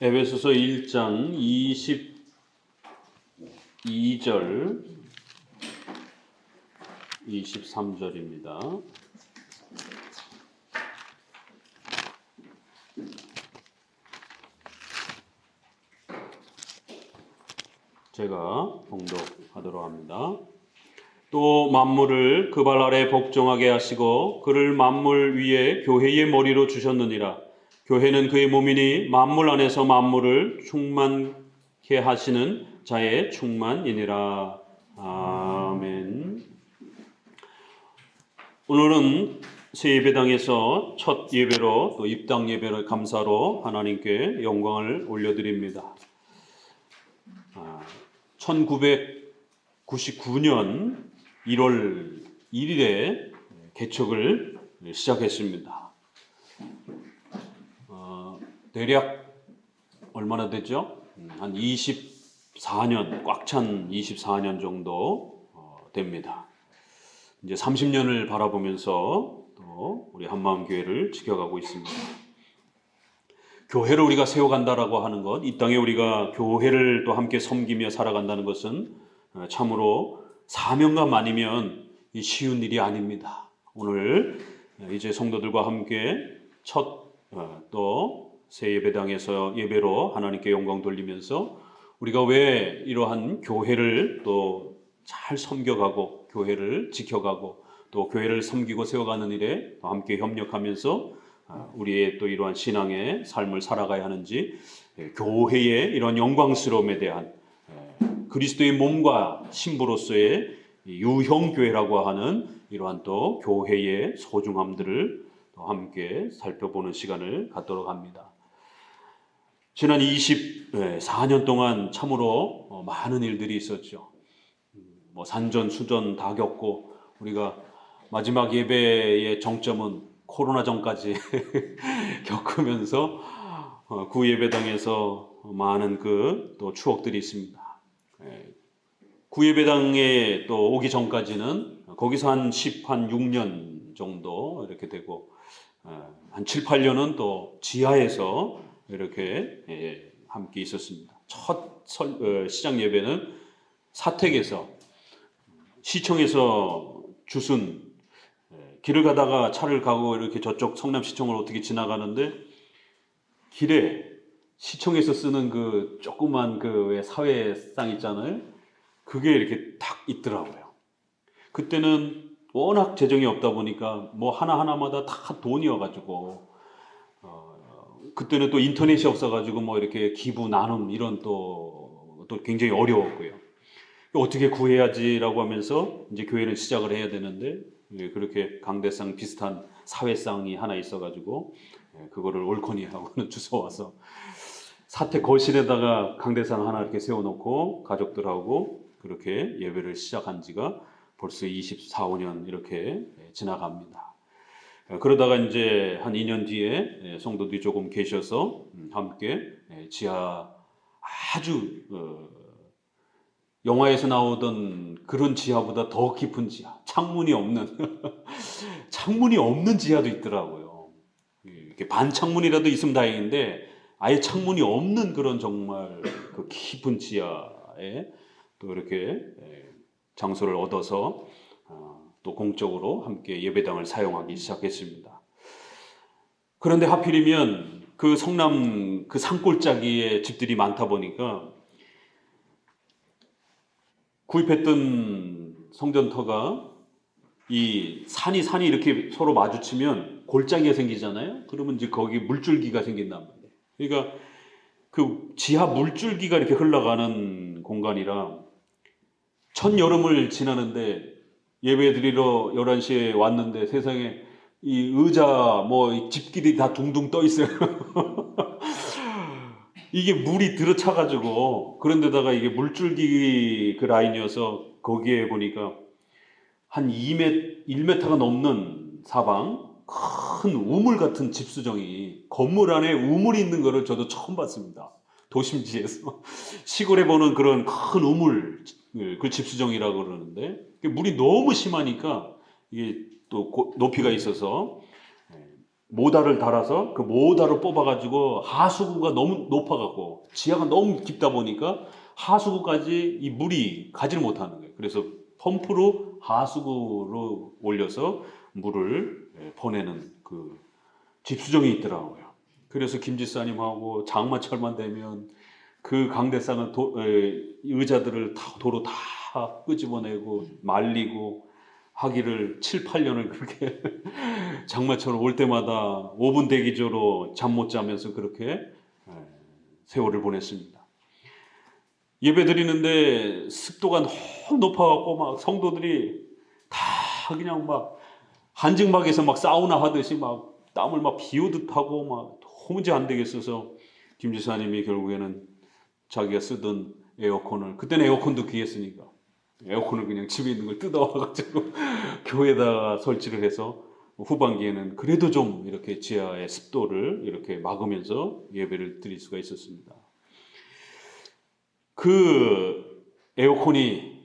에베소서 1장 22절 23절입니다. 제가 봉독하도록 합니다. 또 만물을 그 발 아래 복종하게 하시고 그를 만물 위에 교회의 머리로 주셨느니라. 교회는 그의 몸이니 만물 안에서 만물을 충만케 하시는 자의 충만이니라. 아멘. 오늘은 새 예배당에서 첫 예배로 또 입당 예배를 감사로 하나님께 영광을 올려드립니다. 1999년 1월 1일에 개척을 시작했습니다. 대략 얼마나 되죠? 한 24년, 꽉 찬 24년 정도 됩니다. 이제 30년을 바라보면서 또 우리 한마음교회를 지켜가고 있습니다. 교회를 우리가 세워간다라고 하는 것, 이 땅에 우리가 교회를 또 함께 섬기며 살아간다는 것은 참으로 사명감 아니면 쉬운 일이 아닙니다. 오늘 이제 성도들과 함께 첫 또 새 예배당에서 예배로 하나님께 영광 돌리면서 우리가 왜 이러한 교회를 또 잘 섬겨가고 교회를 지켜가고 또 교회를 섬기고 세워가는 일에 함께 협력하면서 우리의 또 이러한 신앙의 삶을 살아가야 하는지, 교회의 이런 영광스러움에 대한 그리스도의 몸과 신부로서의 유형교회라고 하는 이러한 또 교회의 소중함들을 또 함께 살펴보는 시간을 갖도록 합니다. 지난 24년 동안 참으로 많은 일들이 있었죠. 산전수전 다 겪고, 우리가 마지막 예배의 정점은 코로나 전까지 겪으면서 구예배당에서 많은 그 또 추억들이 있습니다. 구예배당에 또 오기 전까지는 거기서 한 6년 정도 이렇게 되고, 한 7, 8년은 또 지하에서 이렇게 함께 있었습니다. 첫 시작 예배는 사택에서, 시청에서 주순, 길을 가다가 차를 가고 이렇게 저쪽 성남시청을 어떻게 지나가는데 길에 시청에서 쓰는 그 조그만 그 사회상 있잖아요. 그게 이렇게 탁 있더라고요. 그때는 워낙 재정이 없다 보니까 뭐 하나하나마다 다 돈이어가지고, 그때는 또 인터넷이 없어가지고 뭐 이렇게 기부 나눔 이런 또 굉장히 어려웠고요. 어떻게 구해야지라고 하면서 이제 교회를 시작을 해야 되는데, 그렇게 강대상 비슷한 사회상이 하나 있어가지고 그거를 올코니하고는 주워와서 사택 거실에다가 강대상 하나 이렇게 세워놓고 가족들하고 그렇게 예배를 시작한 지가 벌써 24, 5년 이렇게 지나갑니다. 그러다가 이제 한 2년 뒤에 성도들이 조금 계셔서 함께 지하, 아주 영화에서 나오던 그런 지하보다 더 깊은 지하, 창문이 없는 창문이 없는 지하도 있더라고요. 이렇게 반창문이라도 있으면 다행인데 아예 창문이 없는 그런 정말 그 깊은 지하에 또 이렇게 장소를 얻어서 또 공적으로 함께 예배당을 사용하기 시작했습니다. 그런데 하필이면 그 성남 그 산골짜기에 집들이 많다 보니까 구입했던 성전터가 이 산이 이렇게 서로 마주치면 골짜기가 생기잖아요. 그러면 이제 거기 물줄기가 생긴단 말이에요. 그러니까 그 지하 물줄기가 이렇게 흘러가는 공간이라 첫 여름을 지나는데 예배 드리러 11시에 왔는데 세상에 이 의자 뭐 집기들이 다 둥둥 떠 있어요. 이게 물이 들어차가지고, 그런데다가 이게 물줄기 그 라인이어서 거기에 보니까 한 1m가 넘는 사방 큰 우물 같은 집수정이, 건물 안에 우물이 있는 거를 저도 처음 봤습니다. 도심지에서 시골에 보는 그런 큰 우물, 그 집수정이라고 그러는데 물이 너무 심하니까 이게 또 높이가 있어서 모다를 달아서 그 모다를 뽑아가지고 하수구가 너무 높아갖고 지하가 너무 깊다 보니까 하수구까지 이 물이 가지를 못하는 거예요. 그래서 펌프로 하수구로 올려서 물을 보내는 그 집수정이 있더라고요. 그래서 김지사님하고 장마철만 되면 그 강대상을 의자들을 도로 다 끄집어내고 말리고 하기를 7, 8년을 그렇게 장마철 올 때마다 5분 대기조로 잠 못 자면서 그렇게 세월을 보냈습니다. 예배 드리는데 습도가 너무 높아갖고 막 성도들이 다 그냥 막 한증막에서 막 사우나 하듯이 막 땀을 막 비오듯 하고 막 도무지 안 되겠어서 김 지사님이 결국에는 자기가 쓰던 에어컨을, 그때는 에어컨도 귀했으니까 에어컨을 그냥 집에 있는 걸 뜯어와가지고 교회에다가 설치를 해서 후반기에는 그래도 좀 이렇게 지하의 습도를 이렇게 막으면서 예배를 드릴 수가 있었습니다. 그 에어컨이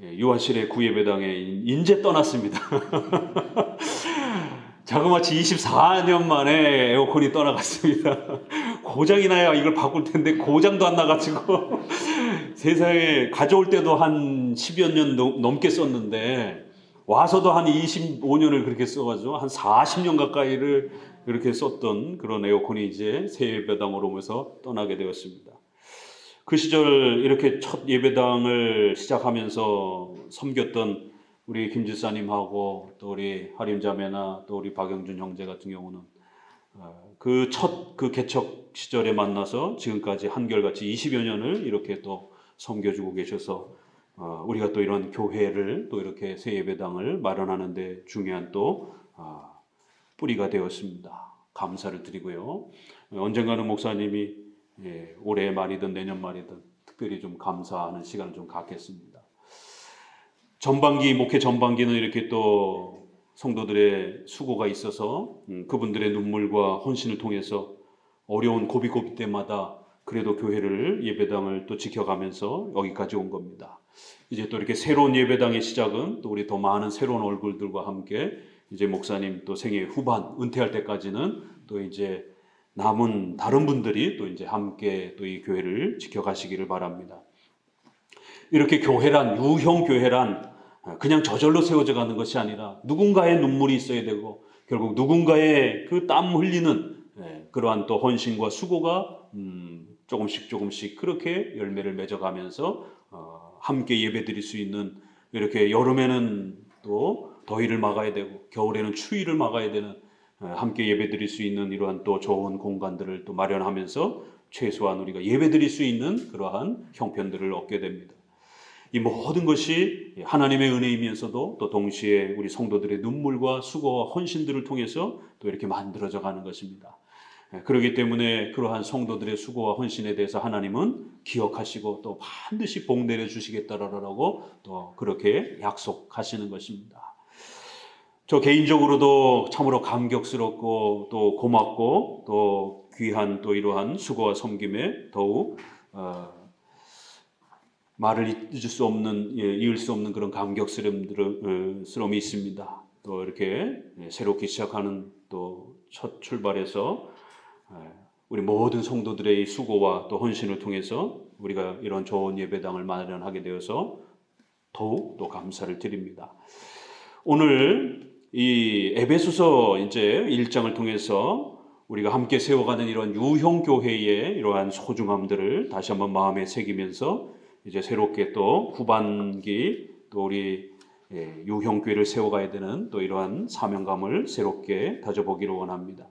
유아실의 구예배당에 인제 떠났습니다. 자그마치 24년 만에 에어컨이 떠나갔습니다. 고장이 나야 이걸 바꿀 텐데 고장도 안 나가지고 세상에 가져올 때도 한 10여 년 넘게 썼는데 와서도 한 25년을 그렇게 써가지고 한 40년 가까이를 이렇게 썼던 그런 에어컨이 이제 새 예배당으로 오면서 떠나게 되었습니다. 그 시절 이렇게 첫 예배당을 시작하면서 섬겼던 우리 김 지사님하고 또 우리 하림자매나 또 우리 박영준 형제 같은 경우는 그 첫 그 개척 시절에 만나서 지금까지 한결같이 20여 년을 이렇게 또 섬겨주고 계셔서 우리가 또 이런 교회를 또 이렇게 새 예배당을 마련하는 데 중요한 또 뿌리가 되었습니다. 감사를 드리고요. 언젠가는 목사님이 올해 말이든 내년 말이든 특별히 좀 감사하는 시간을 좀 갖겠습니다. 전반기, 목회 전반기는 이렇게 또 성도들의 수고가 있어서 그분들의 눈물과 헌신을 통해서 어려운 고비고비 때마다 그래도 교회를, 예배당을 또 지켜가면서 여기까지 온 겁니다. 이제 또 이렇게 새로운 예배당의 시작은 또 우리 더 많은 새로운 얼굴들과 함께 이제 목사님 또 생애 후반 은퇴할 때까지는 또 이제 남은 다른 분들이 또 이제 함께 또 이 교회를 지켜가시기를 바랍니다. 이렇게 교회란, 유형 교회란 그냥 저절로 세워져 가는 것이 아니라 누군가의 눈물이 있어야 되고 결국 누군가의 그 땀 흘리는 그러한 또 헌신과 수고가 조금씩 그렇게 열매를 맺어가면서 함께 예배드릴 수 있는, 이렇게 여름에는 또 더위를 막아야 되고 겨울에는 추위를 막아야 되는 함께 예배드릴 수 있는 이러한 또 좋은 공간들을 또 마련하면서 최소한 우리가 예배드릴 수 있는 그러한 형편들을 얻게 됩니다. 이 모든 것이 하나님의 은혜이면서도 또 동시에 우리 성도들의 눈물과 수고와 헌신들을 통해서 또 이렇게 만들어져 가는 것입니다. 그렇기 때문에 그러한 성도들의 수고와 헌신에 대해서 하나님은 기억하시고 또 반드시 복 내려주시겠다라고 또 그렇게 약속하시는 것입니다. 저 개인적으로도 참으로 감격스럽고 또 고맙고 또 귀한 또 이러한 수고와 섬김에 더욱 말을 이을 수 없는 그런 감격스러움이 있습니다. 또 이렇게 새롭게 시작하는 또 첫 출발에서 우리 모든 성도들의 수고와 또 헌신을 통해서 우리가 이런 좋은 예배당을 마련하게 되어서 더욱 또 감사를 드립니다. 오늘 이 에베소서 이제 1장을 통해서 우리가 함께 세워가는 이런 유형 교회의 이러한 소중함들을 다시 한번 마음에 새기면서 이제 새롭게 또 후반기 또 우리 유형 교회를 세워가야 되는 또 이러한 사명감을 새롭게 다져보기를 원합니다.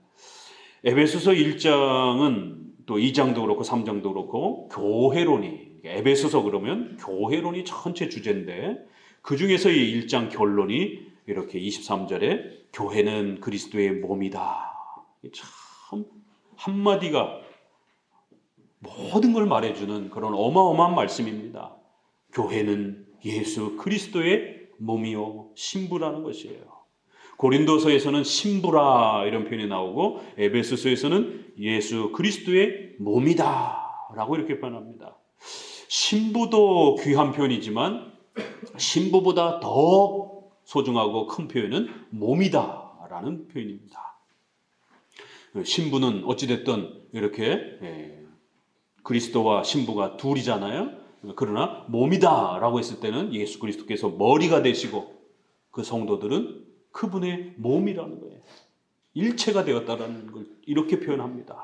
에베소서 1장은 또 2장도 그렇고 3장도 그렇고 교회론이, 에베소서 그러면 교회론이 전체 주제인데 그 중에서 이 1장 결론이 이렇게 23절에 교회는 그리스도의 몸이다. 참 한마디가 모든 걸 말해주는 그런 어마어마한 말씀입니다. 교회는 예수 그리스도의 몸이요 신부라는 것이에요. 고린도서에서는 신부라 이런 표현이 나오고 에베소서에서는 예수 그리스도의 몸이다 라고 이렇게 표현합니다. 신부도 귀한 표현이지만 신부보다 더 소중하고 큰 표현은 몸이다 라는 표현입니다. 신부는 어찌됐든 이렇게 그리스도와 신부가 둘이잖아요. 그러나 몸이다라고 했을 때는 예수 그리스도께서 머리가 되시고 그 성도들은 그분의 몸이라는 거예요. 일체가 되었다라는 걸 이렇게 표현합니다.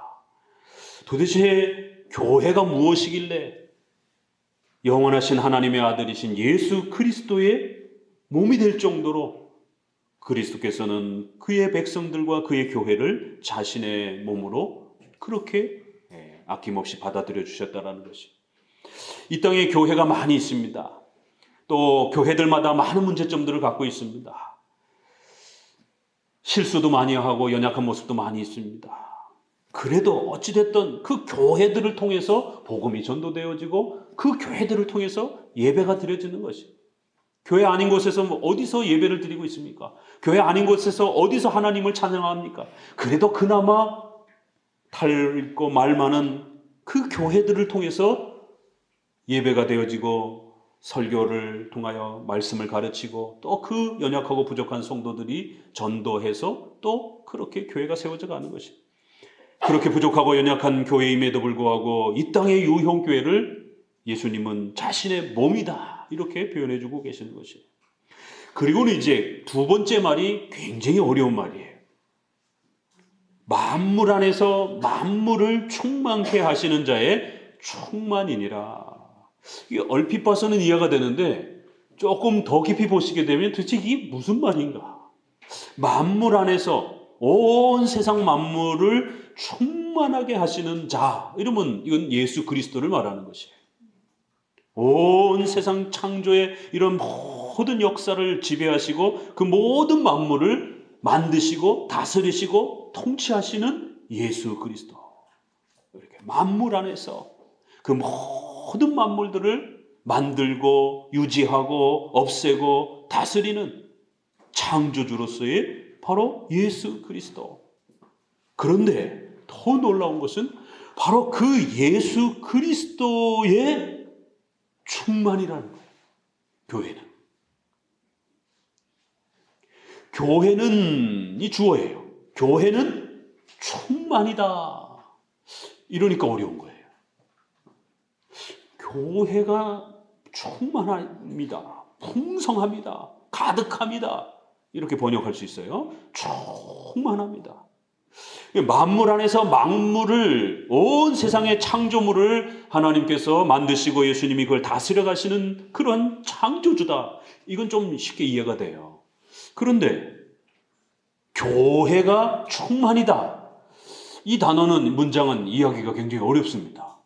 도대체 교회가 무엇이길래 영원하신 하나님의 아들이신 예수 그리스도의 몸이 될 정도로 그리스도께서는 그의 백성들과 그의 교회를 자신의 몸으로 그렇게 아낌없이 받아들여 주셨다라는 것이. 이 땅에 교회가 많이 있습니다. 또 교회들마다 많은 문제점들을 갖고 있습니다. 실수도 많이 하고 연약한 모습도 많이 있습니다. 그래도 어찌됐든 그 교회들을 통해서 복음이 전도되어지고 그 교회들을 통해서 예배가 드려지는 것이. 교회 아닌 곳에서 어디서 예배를 드리고 있습니까? 교회 아닌 곳에서 어디서 하나님을 찬양합니까? 그래도 그나마 달고 말 많은 그 교회들을 통해서 예배가 되어지고 설교를 통하여 말씀을 가르치고 또 그 연약하고 부족한 성도들이 전도해서 또 그렇게 교회가 세워져 가는 것이. 그렇게 부족하고 연약한 교회임에도 불구하고 이 땅의 유형교회를 예수님은 자신의 몸이다 이렇게 표현해주고 계시는 것이에요. 그리고는 이제 두 번째 말이 굉장히 어려운 말이에요. 만물 안에서 만물을 충만케 하시는 자의 충만이니라. 이게 얼핏 봐서는 이해가 되는데 조금 더 깊이 보시게 되면 도대체 이게 무슨 말인가? 만물 안에서 온 세상 만물을 충만하게 하시는 자, 이러면 이건 예수 그리스도를 말하는 것이에요. 온 세상 창조의 이런 모든 역사를 지배하시고 그 모든 만물을 만드시고 다스리시고 통치하시는 예수 그리스도. 이렇게 만물 안에서 그 모든 만물들을 만들고 유지하고 없애고 다스리는 창조주로서의 바로 예수 그리스도. 그런데 더 놀라운 것은 바로 그 예수 그리스도의 충만이라는 거예요. 교회는. 교회는 이 주어예요. 교회는 충만이다. 이러니까 어려운 거예요. 교회가 충만합니다. 풍성합니다. 가득합니다. 이렇게 번역할 수 있어요. 충만합니다. 만물 안에서 만물을 온 세상의 창조물을 하나님께서 만드시고 예수님이 그걸 다스려 가시는 그런 창조주다. 이건 좀 쉽게 이해가 돼요. 그런데 교회가 충만이다. 이 단어는 문장은 이해하기가 굉장히 어렵습니다.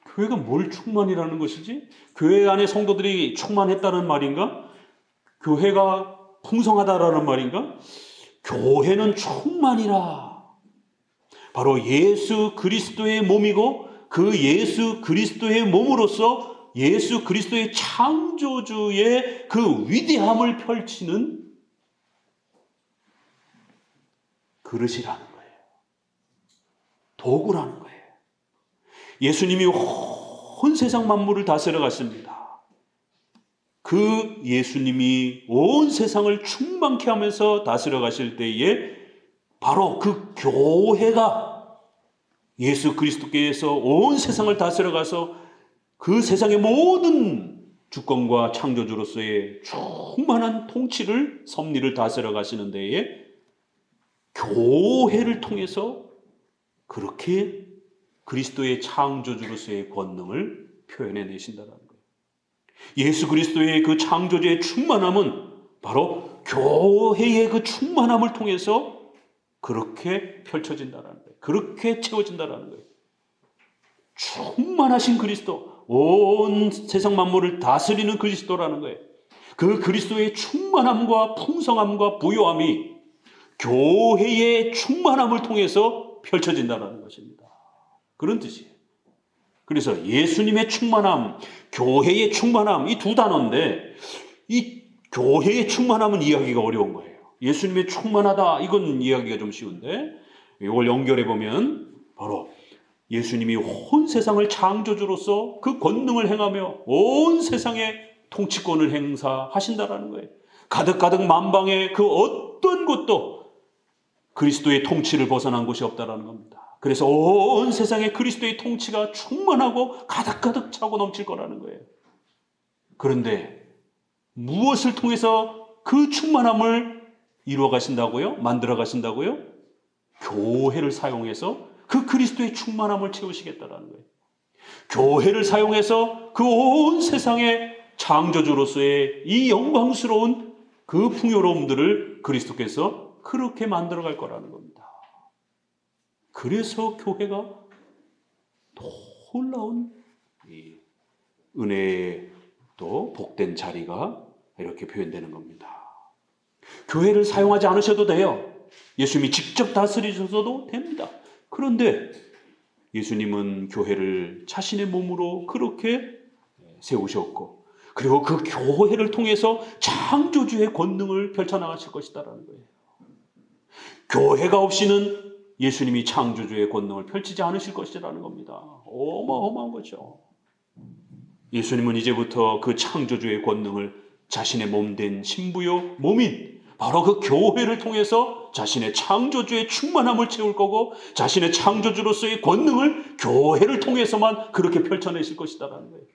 교회가 뭘 충만이라는 것이지? 교회 안에 성도들이 충만했다는 말인가? 교회가 풍성하다라는 말인가? 교회는 충만이라. 바로 예수 그리스도의 몸이고 그 예수 그리스도의 몸으로서 예수 그리스도의 창조주의 그 위대함을 펼치는 그릇이라는 거예요. 도구라는 거예요. 예수님이 온 세상 만물을 다스려 갔습니다. 그 예수님이 온 세상을 충만케 하면서 다스려 가실 때에 바로 그 교회가 예수 그리스도께서 온 세상을 다스려 가서 그 세상의 모든 주권과 창조주로서의 충만한 통치를 섭리를 다스려 가시는 데에 교회를 통해서 그렇게 그리스도의 창조주로서의 권능을 표현해 내신다는 거예요. 예수 그리스도의 그 창조주의 충만함은 바로 교회의 그 충만함을 통해서 그렇게 펼쳐진다는 거예요. 그렇게 채워진다는 거예요. 충만하신 그리스도, 온 세상 만물을 다스리는 그리스도라는 거예요. 그 그리스도의 충만함과 풍성함과 부요함이 교회의 충만함을 통해서 펼쳐진다는 것입니다. 그런 뜻이에요. 그래서 예수님의 충만함, 교회의 충만함, 이 두 단어인데 이 교회의 충만함은 이해하기가 어려운 거예요. 예수님의 충만하다, 이건 이해하기가 좀 쉬운데 이걸 연결해 보면 바로 예수님이 온 세상을 창조주로서 그 권능을 행하며 온 세상의 통치권을 행사하신다라는 거예요. 가득가득 만방의 그 어떤 것도 그리스도의 통치를 벗어난 곳이 없다라는 겁니다. 그래서 온 세상에 그리스도의 통치가 충만하고 가득가득 차고 넘칠 거라는 거예요. 그런데 무엇을 통해서 그 충만함을 이루어 가신다고요? 만들어 가신다고요? 교회를 사용해서 그 그리스도의 충만함을 채우시겠다라는 거예요. 교회를 사용해서 그 온 세상의 창조주로서의 이 영광스러운 그 풍요로움들을 그리스도께서 그렇게 만들어 갈 거라는 겁니다. 그래서 교회가 놀라운 이 은혜의 또 복된 자리가 이렇게 표현되는 겁니다. 교회를 사용하지 않으셔도 돼요. 예수님이 직접 다스리셔도 됩니다. 그런데 예수님은 교회를 자신의 몸으로 그렇게 세우셨고, 그리고 그 교회를 통해서 창조주의 권능을 펼쳐나가실 것이다라는 거예요. 교회가 없이는 예수님이 창조주의 권능을 펼치지 않으실 것이라는 겁니다. 어마어마한 거죠. 예수님은 이제부터 그 창조주의 권능을 자신의 몸된 신부요 몸인 바로 그 교회를 통해서 자신의 창조주의 충만함을 채울 거고, 자신의 창조주로서의 권능을 교회를 통해서만 그렇게 펼쳐내실 것이다라는 거예요.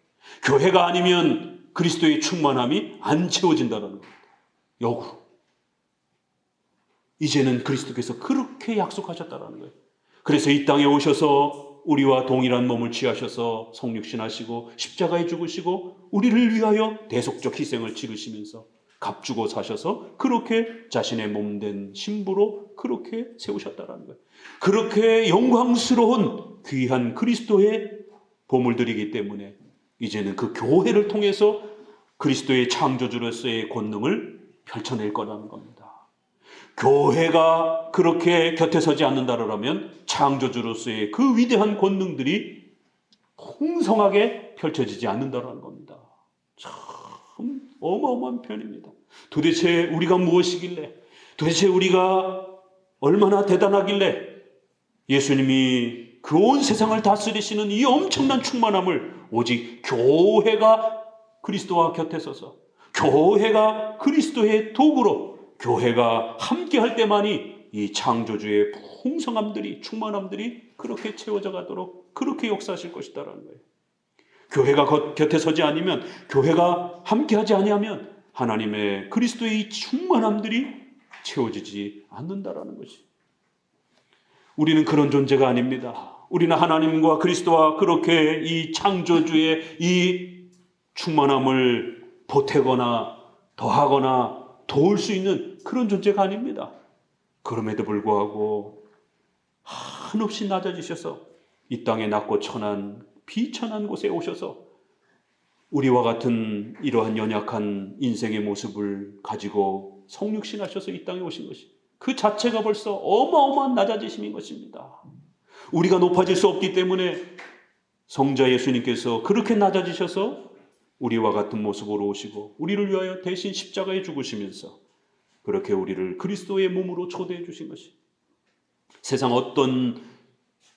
교회가 아니면 그리스도의 충만함이 안 채워진다는 겁니다. 역으로. 이제는 그리스도께서 그렇게 약속하셨다는 거예요. 그래서 이 땅에 오셔서 우리와 동일한 몸을 취하셔서 성육신하시고 십자가에 죽으시고 우리를 위하여 대속적 희생을 치르시면서 값주고 사셔서 그렇게 자신의 몸된 신부로 그렇게 세우셨다는 거예요. 그렇게 영광스러운 귀한 그리스도의 보물들이기 때문에 이제는 그 교회를 통해서 그리스도의 창조주로서의 권능을 펼쳐낼 거라는 겁니다. 교회가 그렇게 곁에 서지 않는다라면 창조주로서의 그 위대한 권능들이 풍성하게 펼쳐지지 않는다라는 겁니다. 참 어마어마한 표현입니다. 도대체 우리가 무엇이길래, 도대체 우리가 얼마나 대단하길래 예수님이 그 온 세상을 다스리시는 이 엄청난 충만함을 오직 교회가 그리스도와 곁에 서서, 교회가 그리스도의 도구로, 교회가 함께 할 때만이 이 창조주의 풍성함들이, 충만함들이 그렇게 채워져 가도록 그렇게 역사하실 것이다라는 거예요. 교회가 곁에 서지 않으면, 교회가 함께 하지 아니하면 하나님의 그리스도의 이 충만함들이 채워지지 않는다라는 것이. 우리는 그런 존재가 아닙니다. 우리는 하나님과 그리스도와 그렇게 이 창조주의 이 충만함을 보태거나 더하거나 도울 수 있는 그런 존재가 아닙니다. 그럼에도 불구하고 한없이 낮아지셔서 이 땅에 낮고 천한 비천한 곳에 오셔서 우리와 같은 이러한 연약한 인생의 모습을 가지고 성육신하셔서 이 땅에 오신 것이, 그 자체가 벌써 어마어마한 낮아지심인 것입니다. 우리가 높아질 수 없기 때문에 성자 예수님께서 그렇게 낮아지셔서 우리와 같은 모습으로 오시고 우리를 위하여 대신 십자가에 죽으시면서 그렇게 우리를 그리스도의 몸으로 초대해 주신 것이. 세상 어떤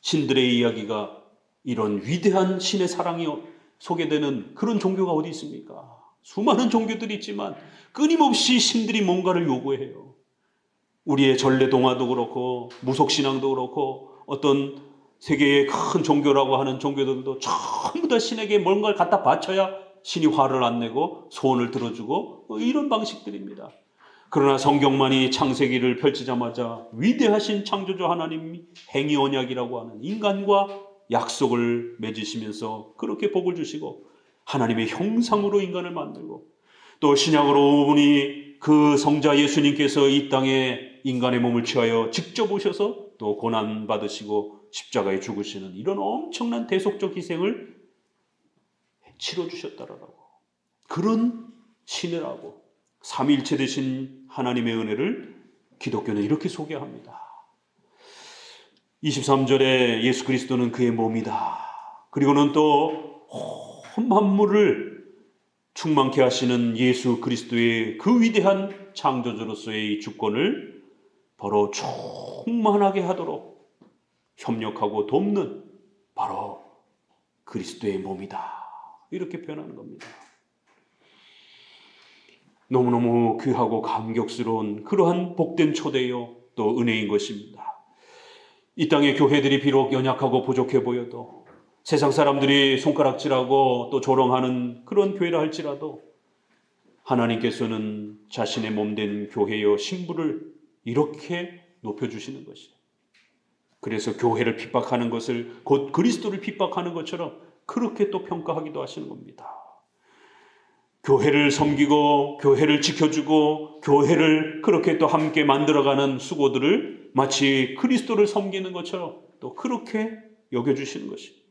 신들의 이야기가 이런 위대한 신의 사랑이 소개되는 그런 종교가 어디 있습니까? 수많은 종교들이 있지만 끊임없이 신들이 뭔가를 요구해요. 우리의 전래동화도 그렇고 무속신앙도 그렇고 어떤 세계의 큰 종교라고 하는 종교들도 전부 다 신에게 뭔가를 갖다 바쳐야 신이 화를 안 내고 소원을 들어주고 이런 방식들입니다. 그러나 성경만이 창세기를 펼치자마자 위대하신 창조주 하나님이 행위 언약이라고 하는 인간과 약속을 맺으시면서 그렇게 복을 주시고 하나님의 형상으로 인간을 만들고, 또 신약으로 보니 그 성자 예수님께서 이 땅에 인간의 몸을 취하여 직접 오셔서 또 고난 받으시고 십자가에 죽으시는 이런 엄청난 대속적 희생을 치러주셨다라고, 그런 신이라고 삼위일체 되신 하나님의 은혜를 기독교는 이렇게 소개합니다. 23절에 예수 그리스도는 그의 몸이다. 그리고는 또 온 만물을 충만케 하시는 예수 그리스도의 그 위대한 창조주로서의 이 주권을 바로 충만하게 하도록 협력하고 돕는 바로 그리스도의 몸이다. 이렇게 표현하는 겁니다. 너무너무 귀하고 감격스러운 그러한 복된 초대요. 또 은혜인 것입니다. 이 땅의 교회들이 비록 연약하고 부족해 보여도 세상 사람들이 손가락질하고 또 조롱하는 그런 교회라 할지라도 하나님께서는 자신의 몸된 교회여 신부를 이렇게 높여주시는 것이에요. 그래서 교회를 핍박하는 것을 곧 그리스도를 핍박하는 것처럼 그렇게 또 평가하기도 하시는 겁니다. 교회를 섬기고 교회를 지켜주고 교회를 그렇게 또 함께 만들어가는 수고들을 마치 그리스도를 섬기는 것처럼 또 그렇게 여겨주시는 것입니다.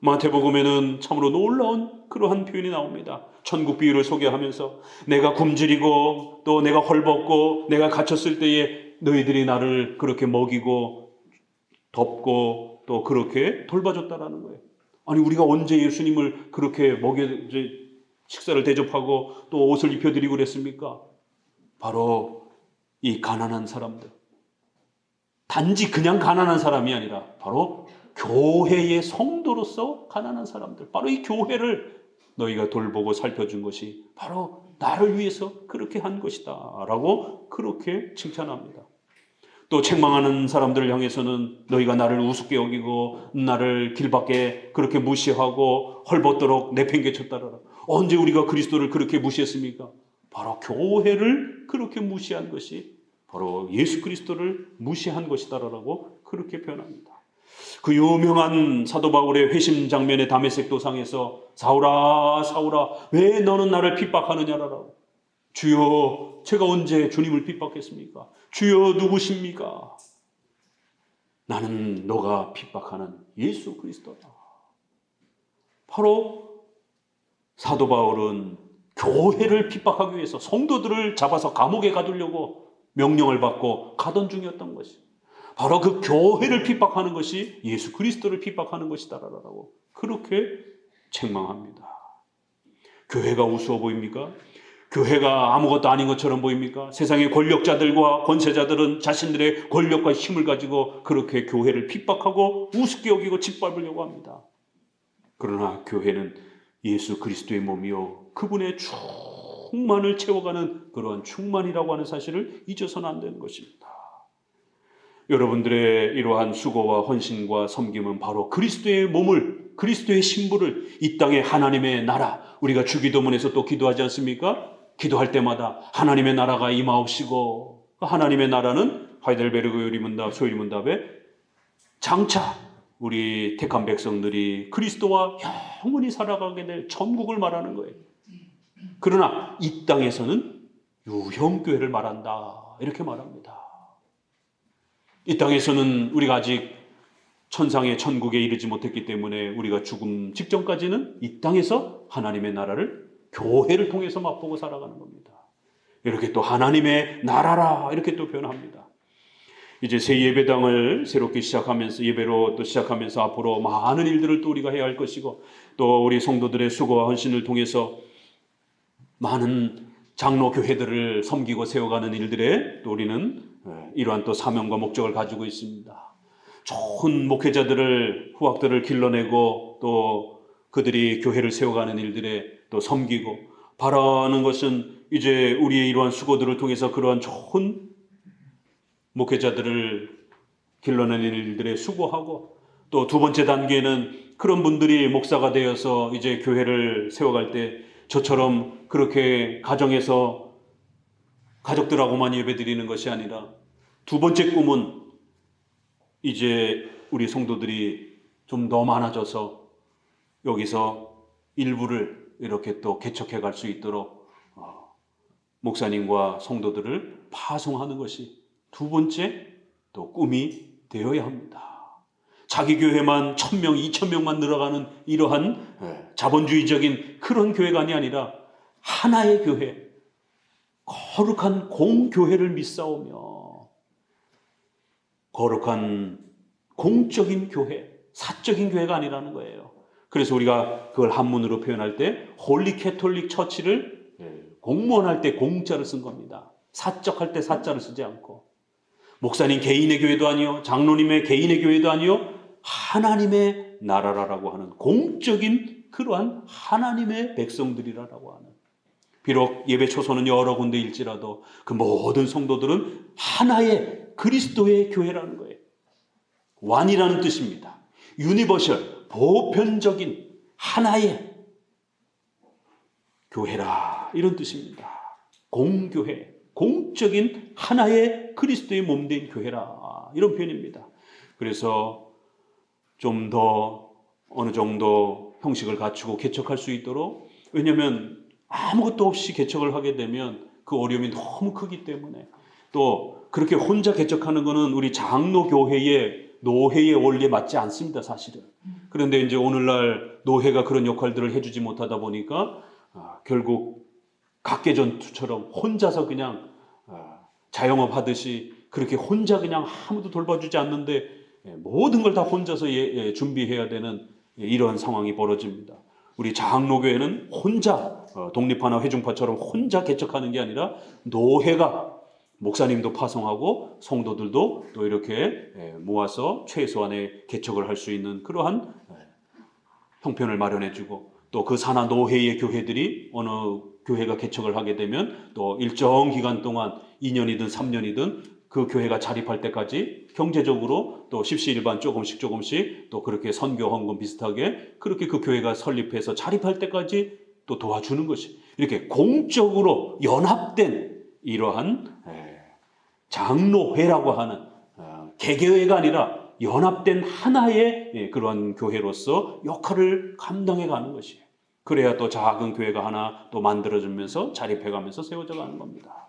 마태복음에는 참으로 놀라운 그러한 표현이 나옵니다. 천국 비유를 소개하면서 내가 굶주리고 또 내가 헐벗고 내가 갇혔을 때에 너희들이 나를 그렇게 먹이고 덮고 또 그렇게 돌봐줬다라는 거예요. 아니 우리가 언제 예수님을 그렇게 식사를 대접하고 또 옷을 입혀드리고 그랬습니까? 바로 이 가난한 사람들, 단지 그냥 가난한 사람이 아니라 바로 교회의 성도로서 가난한 사람들, 바로 이 교회를 너희가 돌보고 살펴준 것이 바로 나를 위해서 그렇게 한 것이다 라고 그렇게 칭찬합니다. 또 책망하는 사람들을 향해서는 너희가 나를 우습게 여기고 나를 길밖에 그렇게 무시하고 헐벗도록 내팽개쳤다라. 언제 우리가 그리스도를 그렇게 무시했습니까? 바로 교회를 그렇게 무시한 것이 바로 예수 그리스도를 무시한 것이다라고 그렇게 표현합니다. 그 유명한 사도 바울의 회심 장면의 다메섹 도상에서 사울아 사울아 왜 너는 나를 핍박하느냐라고. 주여 제가 언제 주님을 핍박했습니까? 주여 누구십니까? 나는 너가 핍박하는 예수 그리스도다. 바로 사도 바울은 교회를 핍박하기 위해서 성도들을 잡아서 감옥에 가두려고 명령을 받고 가던 중이었던 것이 바로 그 교회를 핍박하는 것이 예수 그리스도를 핍박하는 것이다라고 그렇게 책망합니다. 교회가 우스워 보입니까? 교회가 아무것도 아닌 것처럼 보입니까? 세상의 권력자들과 권세자들은 자신들의 권력과 힘을 가지고 그렇게 교회를 핍박하고 우습게 여기고 짓밟으려고 합니다. 그러나 교회는 예수 그리스도의 몸이요 그분의 충만을 채워가는 그러한 충만이라고 하는 사실을 잊어서는 안 되는 것입니다. 여러분들의 이러한 수고와 헌신과 섬김은 바로 그리스도의 몸을, 그리스도의 신부를 이 땅의 하나님의 나라, 우리가 주기도문에서 또 기도하지 않습니까? 기도할 때마다 하나님의 나라가 임하옵시고, 하나님의 나라는 하이델베르그 요리문답, 소요리문답에 장차 우리 택한 백성들이 그리스도와 영원히 살아가게 될 천국을 말하는 거예요. 그러나 이 땅에서는 유형교회를 말한다 이렇게 말합니다. 이 땅에서는 우리가 아직 천상의 천국에 이르지 못했기 때문에 우리가 죽음 직전까지는 이 땅에서 하나님의 나라를 교회를 통해서 맛보고 살아가는 겁니다. 이렇게 또 하나님의 나라라 이렇게 또 표현합니다. 이제 새 예배당을 새롭게 시작하면서 예배로 또 시작하면서 앞으로 많은 일들을 또 우리가 해야 할 것이고 또 우리 성도들의 수고와 헌신을 통해서 많은 장로 교회들을 섬기고 세워가는 일들에 또 우리는 이러한 또 사명과 목적을 가지고 있습니다. 좋은 목회자들을 후학들을 길러내고 또 그들이 교회를 세워가는 일들에 또 섬기고 바라는 것은 이제 우리의 이러한 수고들을 통해서 그러한 좋은 목회자들을 길러내는 일들에 수고하고 또 두 번째 단계는 그런 분들이 목사가 되어서 이제 교회를 세워갈 때 저처럼 그렇게 가정에서 가족들하고만 예배드리는 것이 아니라 두 번째 꿈은 이제 우리 성도들이 좀 더 많아져서 여기서 일부를 이렇게 또 개척해 갈 수 있도록 목사님과 성도들을 파송하는 것이 두 번째 또 꿈이 되어야 합니다. 자기 교회만 1000명, 2000명만 늘어가는 이러한 자본주의적인 그런 교회관이 아니라 하나의 교회, 거룩한 공교회를 믿사오며 거룩한 공적인 교회, 사적인 교회가 아니라는 거예요. 그래서 우리가 그걸 한문으로 표현할 때 홀리 캐톨릭 처치를 공무원할 때 공자를 쓴 겁니다. 사적할 때 사자를 쓰지 않고 목사님 개인의 교회도 아니요 장로님의 개인의 교회도 아니요 하나님의 나라라고 하는 공적인 그러한 하나님의 백성들이라고 하는 비록 예배 초소는 여러 군데일지라도 그 모든 성도들은 하나의 그리스도의 교회라는 거예요. 완이라는 뜻입니다. 유니버셜, 보편적인 하나의 교회라 이런 뜻입니다. 공교회, 공적인 하나의 그리스도의 몸된 교회라 이런 표현입니다. 그래서 좀 더 어느 정도 형식을 갖추고 개척할 수 있도록, 왜냐하면 아무것도 없이 개척을 하게 되면 그 어려움이 너무 크기 때문에, 또 그렇게 혼자 개척하는 것은 우리 장로교회의 노회의 원리에 맞지 않습니다, 사실은. 그런데 이제 오늘날 노회가 그런 역할들을 해주지 못하다 보니까 결국 각계전투처럼 혼자서 그냥 자영업 하듯이 그렇게 혼자 그냥 아무도 돌봐주지 않는데 모든 걸 다 혼자서 준비해야 되는 이런 상황이 벌어집니다. 우리 장로교회는 혼자 독립파나 회중파처럼 혼자 개척하는 게 아니라 노회가 목사님도 파송하고 성도들도 또 이렇게 모아서 최소한의 개척을 할 수 있는 그러한 형편을 마련해주고, 또 그 산하 노회의 교회들이 어느 교회가 개척을 하게 되면 또 일정 기간 동안 2년이든 3년이든 그 교회가 자립할 때까지 경제적으로 또 십시일반 조금씩 또 그렇게 선교 헌금 비슷하게 그렇게 그 교회가 설립해서 자립할 때까지 또 도와주는 것이, 이렇게 공적으로 연합된 이러한 장로회라고 하는 개개회가 아니라 연합된 하나의 그러한 교회로서 역할을 감당해 가는 것이에요. 그래야 또 작은 교회가 하나 또 만들어지면서 자립해가면서 세워져 가는 겁니다.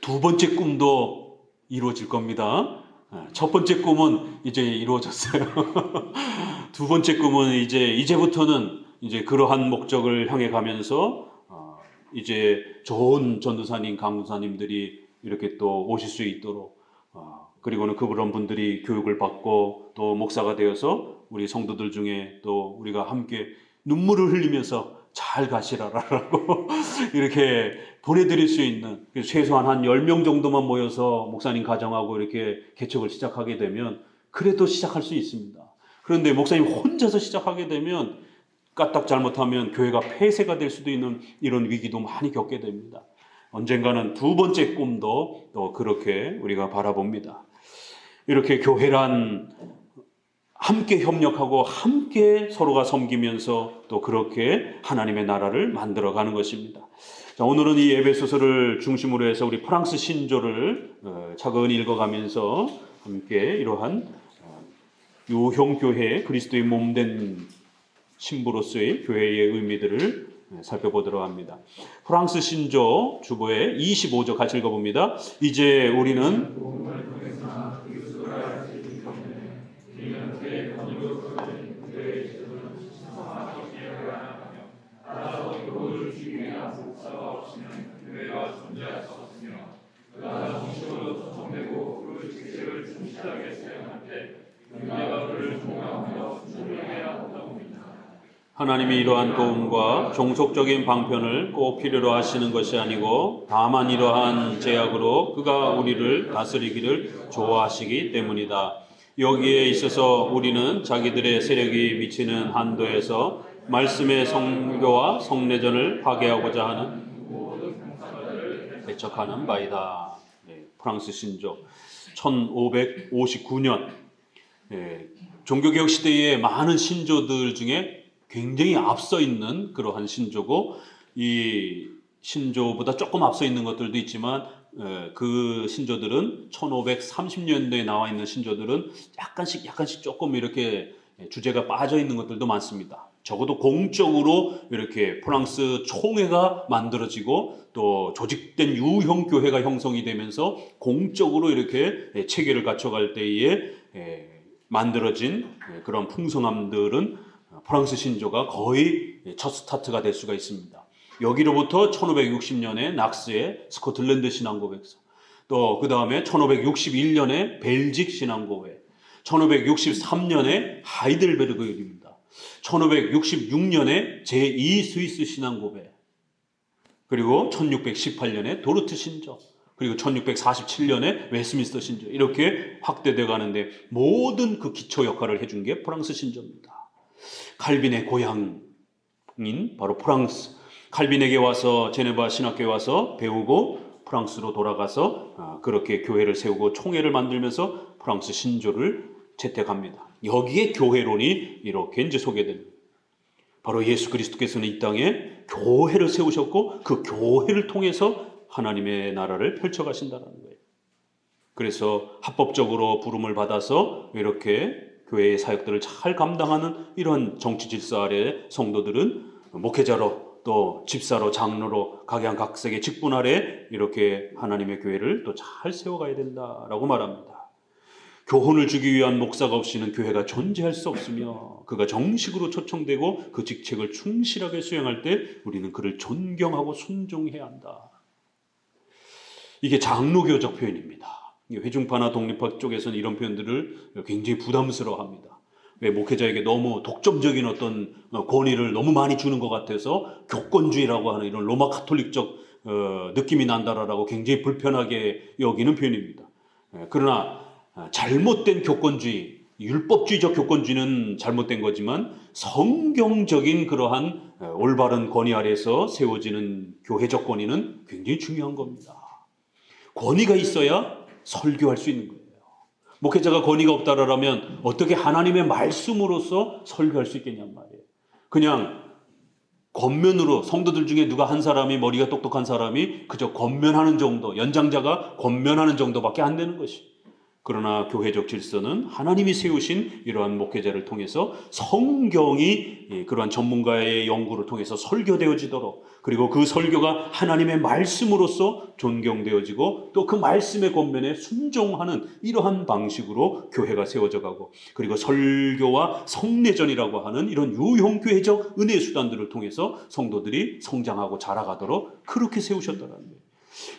두 번째 꿈도 이루어질 겁니다. 첫 번째 꿈은 이제 이루어졌어요. 두 번째 꿈은 이제부터는 이제 그러한 목적을 향해 가면서 이제 좋은 전도사님, 강도사님들이 이렇게 또 오실 수 있도록, 그리고는 그런 분들이 교육을 받고 또 목사가 되어서 우리 성도들 중에 또 우리가 함께 눈물을 흘리면서 잘 가시라라고 이렇게 보내드릴 수 있는, 최소한 한 10명 정도만 모여서 목사님 가정하고 이렇게 개척을 시작하게 되면 그래도 시작할 수 있습니다. 그런데 목사님 혼자서 시작하게 되면 까딱 잘못하면 교회가 폐쇄가 될 수도 있는 이런 위기도 많이 겪게 됩니다. 언젠가는 두 번째 꿈도 또 그렇게 우리가 바라봅니다. 이렇게 교회란 함께 협력하고 함께 서로가 섬기면서 또 그렇게 하나님의 나라를 만들어가는 것입니다. 자, 오늘은 이 에베소서를 중심으로 해서 우리 프랑스 신조를 차근히 읽어가면서 함께 이러한 유형교회, 그리스도의 몸된 신부로서의 교회의 의미들을 살펴보도록 합니다. 프랑스 신조 주보의 25절 같이 읽어봅니다. 이제 우리는 하나님이 이러한 도움과 종속적인 방편을 꼭 필요로 하시는 것이 아니고 다만 이러한 제약으로 그가 우리를 다스리기를 좋아하시기 때문이다. 여기에 있어서 우리는 자기들의 세력이 미치는 한도에서 말씀의 성교와 성내전을 파괴하고자 하는 배척하는 바이다. 프랑스 신조 1559년 종교개혁 시대의 많은 신조들 중에 굉장히 앞서 있는 그러한 신조고, 이 신조보다 조금 앞서 있는 것들도 있지만 그 신조들은 1530년대에 나와 있는 신조들은 약간씩 조금 이렇게 주제가 빠져 있는 것들도 많습니다. 적어도 공적으로 이렇게 프랑스 총회가 만들어지고 또 조직된 유형 교회가 형성이 되면서 공적으로 이렇게 체계를 갖춰갈 때에 만들어진 그런 풍성함들은 프랑스 신조가 거의 첫 스타트가 될 수가 있습니다. 여기로부터 1560년에 낙스의 스코틀랜드 신앙고백서, 또 그 다음에 1561년에 벨직 신앙고회, 1563년에 하이델베르그입니다. 1566년에 제2 스위스 신앙고회, 그리고 1618년에 도르트 신조, 그리고 1647년에 웨스민스터 신조, 이렇게 확대되어 가는데 모든 그 기초 역할을 해준 게 프랑스 신조입니다. 칼빈의 고향인 바로 프랑스, 칼빈에게 와서 제네바 신학교에 와서 배우고 프랑스로 돌아가서 그렇게 교회를 세우고 총회를 만들면서 프랑스 신조를 채택합니다. 여기에 교회론이 이렇게 이제 소개됩니다. 바로 예수 그리스도께서는 이 땅에 교회를 세우셨고 그 교회를 통해서 하나님의 나라를 펼쳐가신다는 거예요. 그래서 합법적으로 부름을 받아서 이렇게 교회의 사역들을 잘 감당하는 이런 정치 질서 아래 성도들은 목회자로 또 집사로 장로로 각양각색의 직분 아래 이렇게 하나님의 교회를 또 잘 세워가야 된다라고 말합니다. 교훈을 주기 위한 목사가 없이는 교회가 존재할 수 없으며 그가 정식으로 초청되고 그 직책을 충실하게 수행할 때 우리는 그를 존경하고 순종해야 한다. 이게 장로교적 표현입니다. 회중파나 독립파 쪽에서는 이런 표현들을 굉장히 부담스러워합니다. 왜 목회자에게 너무 독점적인 어떤 권위를 너무 많이 주는 것 같아서 교권주의라고 하는 이런 로마 카톨릭적 느낌이 난다라고 굉장히 불편하게 여기는 표현입니다. 그러나 잘못된 교권주의, 율법주의적 교권주의는 잘못된 거지만 성경적인 그러한 올바른 권위 아래에서 세워지는 교회적 권위는 굉장히 중요한 겁니다. 권위가 있어야 설교할 수 있는 거예요. 목회자가 권위가 없다라면 어떻게 하나님의 말씀으로서 설교할 수 있겠냔 말이에요. 그냥 겉면으로 성도들 중에 누가 한 사람이 머리가 똑똑한 사람이 그저 겉면하는 정도, 연장자가 겉면하는 정도밖에 안 되는 것이. 그러나 교회적 질서는 하나님이 세우신 이러한 목회자를 통해서 성경이 그러한 전문가의 연구를 통해서 설교되어지도록 그리고 그 설교가 하나님의 말씀으로서 존경되어지고 또 그 말씀의 권면에 순종하는 이러한 방식으로 교회가 세워져 가고 그리고 설교와 성례전이라고 하는 이런 유형교회적 은혜 수단들을 통해서 성도들이 성장하고 자라가도록 그렇게 세우셨다는 거예요.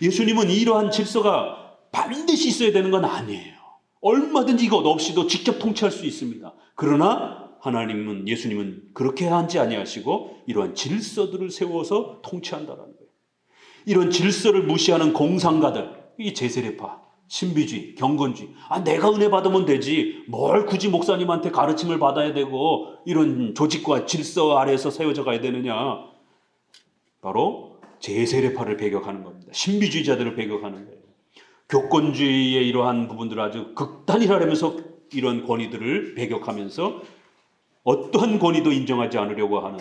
예수님은 이러한 질서가 반드시 있어야 되는 건 아니에요. 얼마든지 이것 없이도 직접 통치할 수 있습니다. 그러나 하나님은 예수님은 그렇게 하지 아니하시고 이러한 질서들을 세워서 통치한다는 거예요. 이런 질서를 무시하는 공상가들, 이 제세례파, 신비주의, 경건주의, 내가 은혜 받으면 되지 뭘 굳이 목사님한테 가르침을 받아야 되고 이런 조직과 질서 아래에서 세워져 가야 되느냐. 바로 제세례파를 배격하는 겁니다. 신비주의자들을 배격하는 거예요. 교권주의의 이러한 부분들을 아주 극단이라면서 이런 권위들을 배격하면서 어떠한 권위도 인정하지 않으려고 하는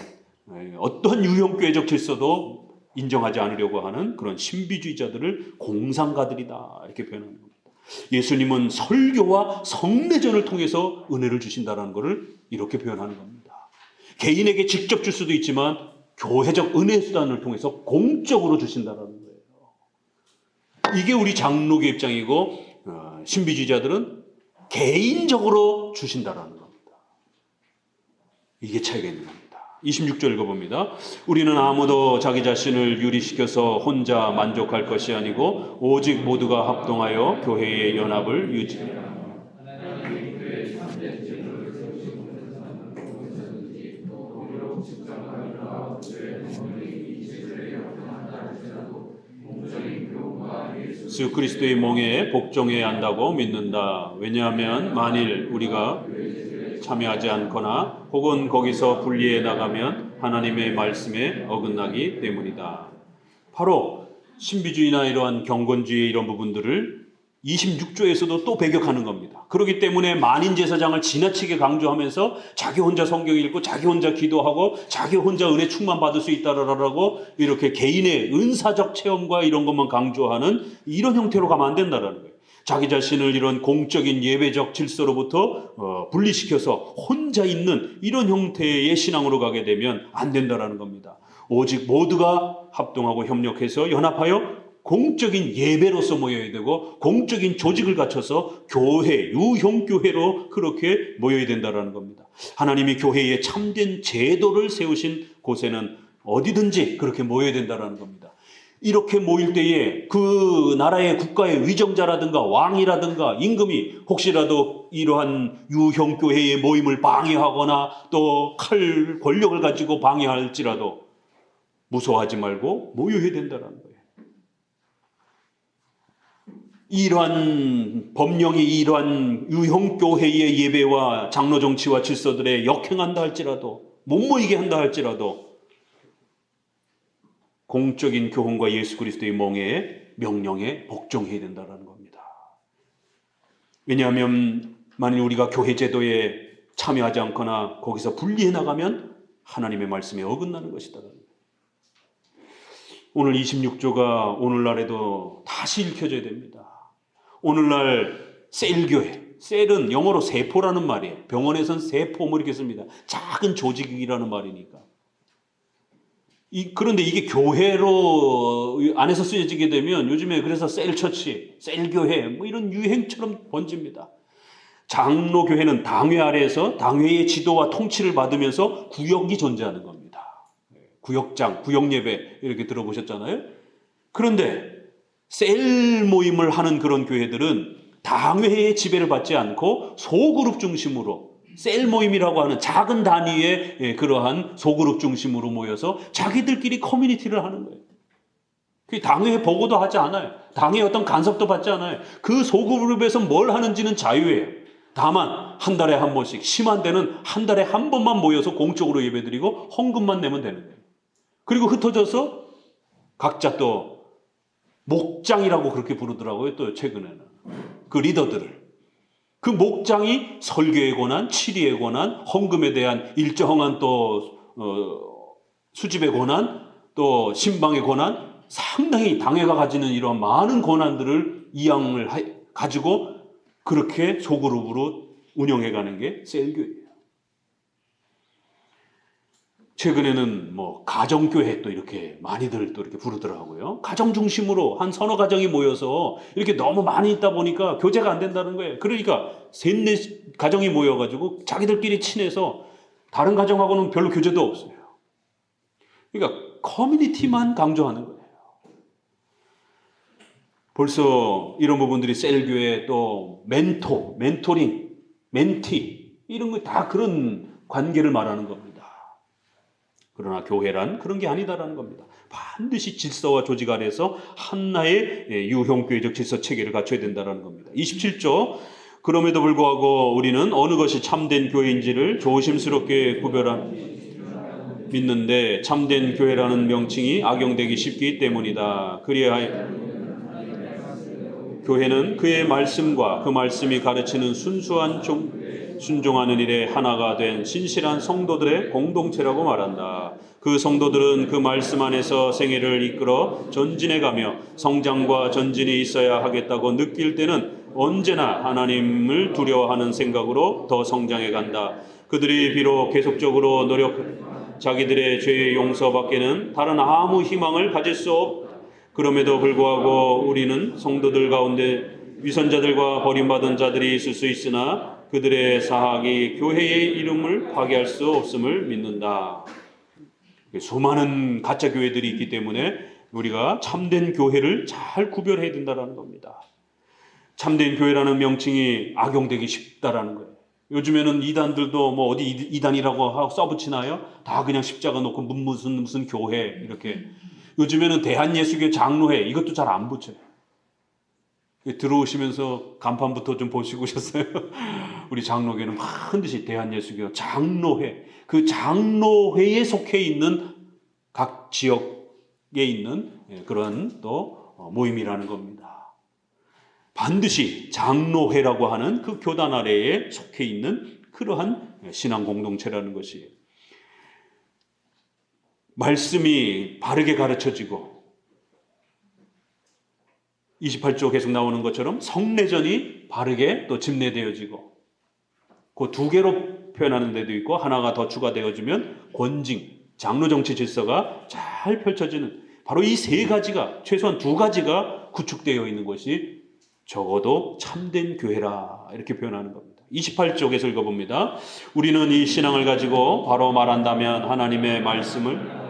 어떠한 유형교회적 질서도 인정하지 않으려고 하는 그런 신비주의자들을 공상가들이다 이렇게 표현하는 겁니다. 예수님은 설교와 성례전을 통해서 은혜를 주신다는 것을 이렇게 표현하는 겁니다. 개인에게 직접 줄 수도 있지만 교회적 은혜 수단을 통해서 공적으로 주신다는 거예요. 이게 우리 장로교 입장이고 신비주의자들은 개인적으로 주신다는 겁니다. 이게 차이가 있는 겁니다. 26절 읽어봅니다. 우리는 아무도 자기 자신을 유리시켜서 혼자 만족할 것이 아니고 오직 모두가 합동하여 교회의 연합을 유지하라. 예수 그리스도의 몽에 복종해야 한다고 믿는다. 왜냐하면 만일 우리가 참여하지 않거나 혹은 거기서 분리해 나가면 하나님의 말씀에 어긋나기 때문이다. 바로 신비주의나 이러한 경건주의 이런 부분들을 26조에서도 또 배격하는 겁니다. 그렇기 때문에 만인 제사장을 지나치게 강조하면서 자기 혼자 성경 읽고 자기 혼자 기도하고 자기 혼자 은혜 충만 받을 수 있다라고 이렇게 개인의 은사적 체험과 이런 것만 강조하는 이런 형태로 가면 안 된다라는 거예요. 자기 자신을 이런 공적인 예배적 질서로부터 분리시켜서 혼자 있는 이런 형태의 신앙으로 가게 되면 안 된다라는 겁니다. 오직 모두가 합동하고 협력해서 연합하여 공적인 예배로서 모여야 되고 공적인 조직을 갖춰서 교회, 유형교회로 그렇게 모여야 된다는 겁니다. 하나님이 교회에 참된 제도를 세우신 곳에는 어디든지 그렇게 모여야 된다는 겁니다. 이렇게 모일 때에 그 나라의 국가의 위정자라든가 왕이라든가 임금이 혹시라도 이러한 유형교회의 모임을 방해하거나 또 칼 권력을 가지고 방해할지라도 무서워하지 말고 모여야 된다는 거예요. 이러한 법령이 이러한 유형교회의 예배와 장로 정치와 질서들에 역행한다 할지라도 못 모이게 한다 할지라도 공적인 교훈과 예수 그리스도의 몽에 명령에 복종해야 된다는 겁니다. 왜냐하면 만일 우리가 교회 제도에 참여하지 않거나 거기서 분리해 나가면 하나님의 말씀에 어긋나는 것이다. 오늘 26조가 오늘날에도 다시 읽혀져야 됩니다. 오늘날 셀교회, 셀은 영어로 세포라는 말이에요. 병원에선 세포 뭐 이렇게 씁니다. 작은 조직이라는 말이니까. 그런데 이게 교회로 안에서 쓰여지게 되면 요즘에 그래서 셀처치, 셀교회 뭐 이런 유행처럼 번집니다. 장로교회는 당회 아래에서 당회의 지도와 통치를 받으면서 구역이 존재하는 겁니다. 구역장, 구역예배 이렇게 들어보셨잖아요. 그런데 셀 모임을 하는 그런 교회들은 당회의 지배를 받지 않고 소그룹 중심으로 셀 모임이라고 하는 작은 단위의 그러한 소그룹 중심으로 모여서 자기들끼리 커뮤니티를 하는 거예요. 당회 보고도 하지 않아요. 당회 어떤 간섭도 받지 않아요. 그 소그룹에서 뭘 하는지는 자유예요. 다만 한 달에 한 번씩, 심한 데는 한 달에 한 번만 모여서 공적으로 예배드리고 헌금만 내면 되는 거예요. 그리고 흩어져서 각자 또 목장이라고 그렇게 부르더라고요. 또 최근에는 그 리더들을. 그 목장이 설교에 관한, 치리에 관한, 헌금에 대한 일정한 또 수집에 관한, 또 신방에 관한 상당히 당회가 가지는 이러한 많은 권한들을 이양을 가지고 그렇게 소그룹으로 운영해가는 게 셀교회예요. 최근에는 뭐 가정교회 또 이렇게 많이들 또 이렇게 부르더라고요. 가정 중심으로 한 서너 가정이 모여서 이렇게 너무 많이 있다 보니까 교제가 안 된다는 거예요. 그러니까 셋넷 가정이 모여가지고 자기들끼리 친해서 다른 가정하고는 별로 교제도 없어요. 그러니까 커뮤니티만 강조하는 거예요. 벌써 이런 부분들이 셀교회 또 멘토링, 멘티 이런 거 다 그런 관계를 말하는 겁니다. 그러나 교회란 그런 게 아니다라는 겁니다. 반드시 질서와 조직 아래서 하나의 유형교회적 질서 체계를 갖춰야 된다는 겁니다. 27조 그럼에도 불구하고 우리는 어느 것이 참된 교회인지를 조심스럽게 믿는데 참된 교회라는 명칭이 악용되기 쉽기 때문이다. 그리하여 교회는 그의 말씀과 그 말씀이 가르치는 순종하는 일에 하나가 된 신실한 성도들의 공동체라고 말한다. 그 성도들은 그 말씀 안에서 생애를 이끌어 전진해가며 성장과 전진이 있어야 하겠다고 느낄 때는 언제나 하나님을 두려워하는 생각으로 더 성장해간다. 그들이 비록 계속적으로 자기들의 죄의 용서밖에는 다른 아무 희망을 가질 수 없다. 그럼에도 불구하고 우리는 성도들 가운데 위선자들과 버림받은 자들이 있을 수 있으나 그들의 사학이 교회의 이름을 파괴할 수 없음을 믿는다. 수많은 가짜 교회들이 있기 때문에 우리가 참된 교회를 잘 구별해야 된다는 겁니다. 참된 교회라는 명칭이 악용되기 쉽다라는 거예요. 요즘에는 이단들도 뭐 어디 이단이라고 하고 써붙이나요? 다 그냥 십자가 놓고 무슨 교회 이렇게. 요즘에는 대한예수교 장로회 이것도 잘 안 붙여요. 들어오시면서 간판부터 좀 보시고 오셨어요? 우리 장로교는 반드시 대한예수교 장로회, 그 장로회에 속해 있는 각 지역에 있는 그런 또 모임이라는 겁니다. 반드시 장로회라고 하는 그 교단 아래에 속해 있는 그러한 신앙 공동체라는 것이에요. 말씀이 바르게 가르쳐지고 28조 계속 나오는 것처럼 성례전이 바르게 또 집례되어지고 그 두 개로 표현하는 데도 있고 하나가 더 추가되어지면 권징, 장로 정치 질서가 잘 펼쳐지는 바로 이 세 가지가 최소한 두 가지가 구축되어 있는 것이 적어도 참된 교회라 이렇게 표현하는 겁니다. 28쪽에서 읽어봅니다. 우리는 이 신앙을 가지고 바로 말한다면 하나님의 말씀을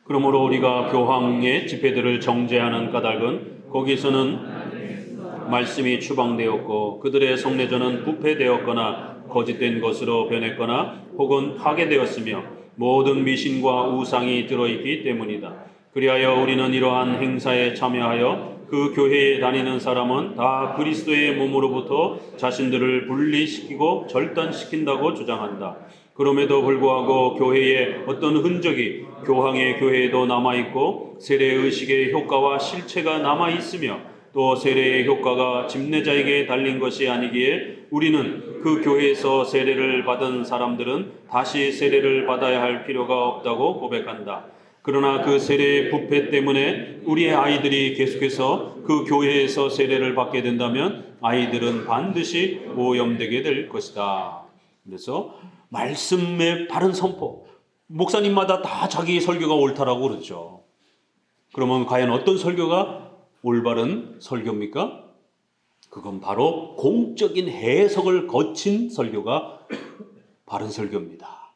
그러므로 우리가 교황의 집회들을 정죄하는 까닭은 거기서는 말씀이 추방되었고 그들의 성례전은 부패되었거나 거짓된 것으로 변했거나 혹은 파괴되었으며 모든 미신과 우상이 들어있기 때문이다. 그리하여 우리는 이러한 행사에 참여하여 그 교회에 다니는 사람은 다 그리스도의 몸으로부터 자신들을 분리시키고 절단시킨다고 주장한다. 그럼에도 불구하고 교회에 어떤 흔적이 교황의 교회에도 남아있고 세례의식의 효과와 실체가 남아있으며 또 세례의 효과가 집례자에게 달린 것이 아니기에 우리는 그 교회에서 세례를 받은 사람들은 다시 세례를 받아야 할 필요가 없다고 고백한다. 그러나 그 세례의 부패 때문에 우리의 아이들이 계속해서 그 교회에서 세례를 받게 된다면 아이들은 반드시 오염되게 될 것이다. 그래서 말씀의 바른 선포, 목사님마다 다 자기 설교가 옳다라고 그러죠. 그러면 과연 어떤 설교가 올바른 설교입니까? 그건 바로 공적인 해석을 거친 설교가 바른 설교입니다.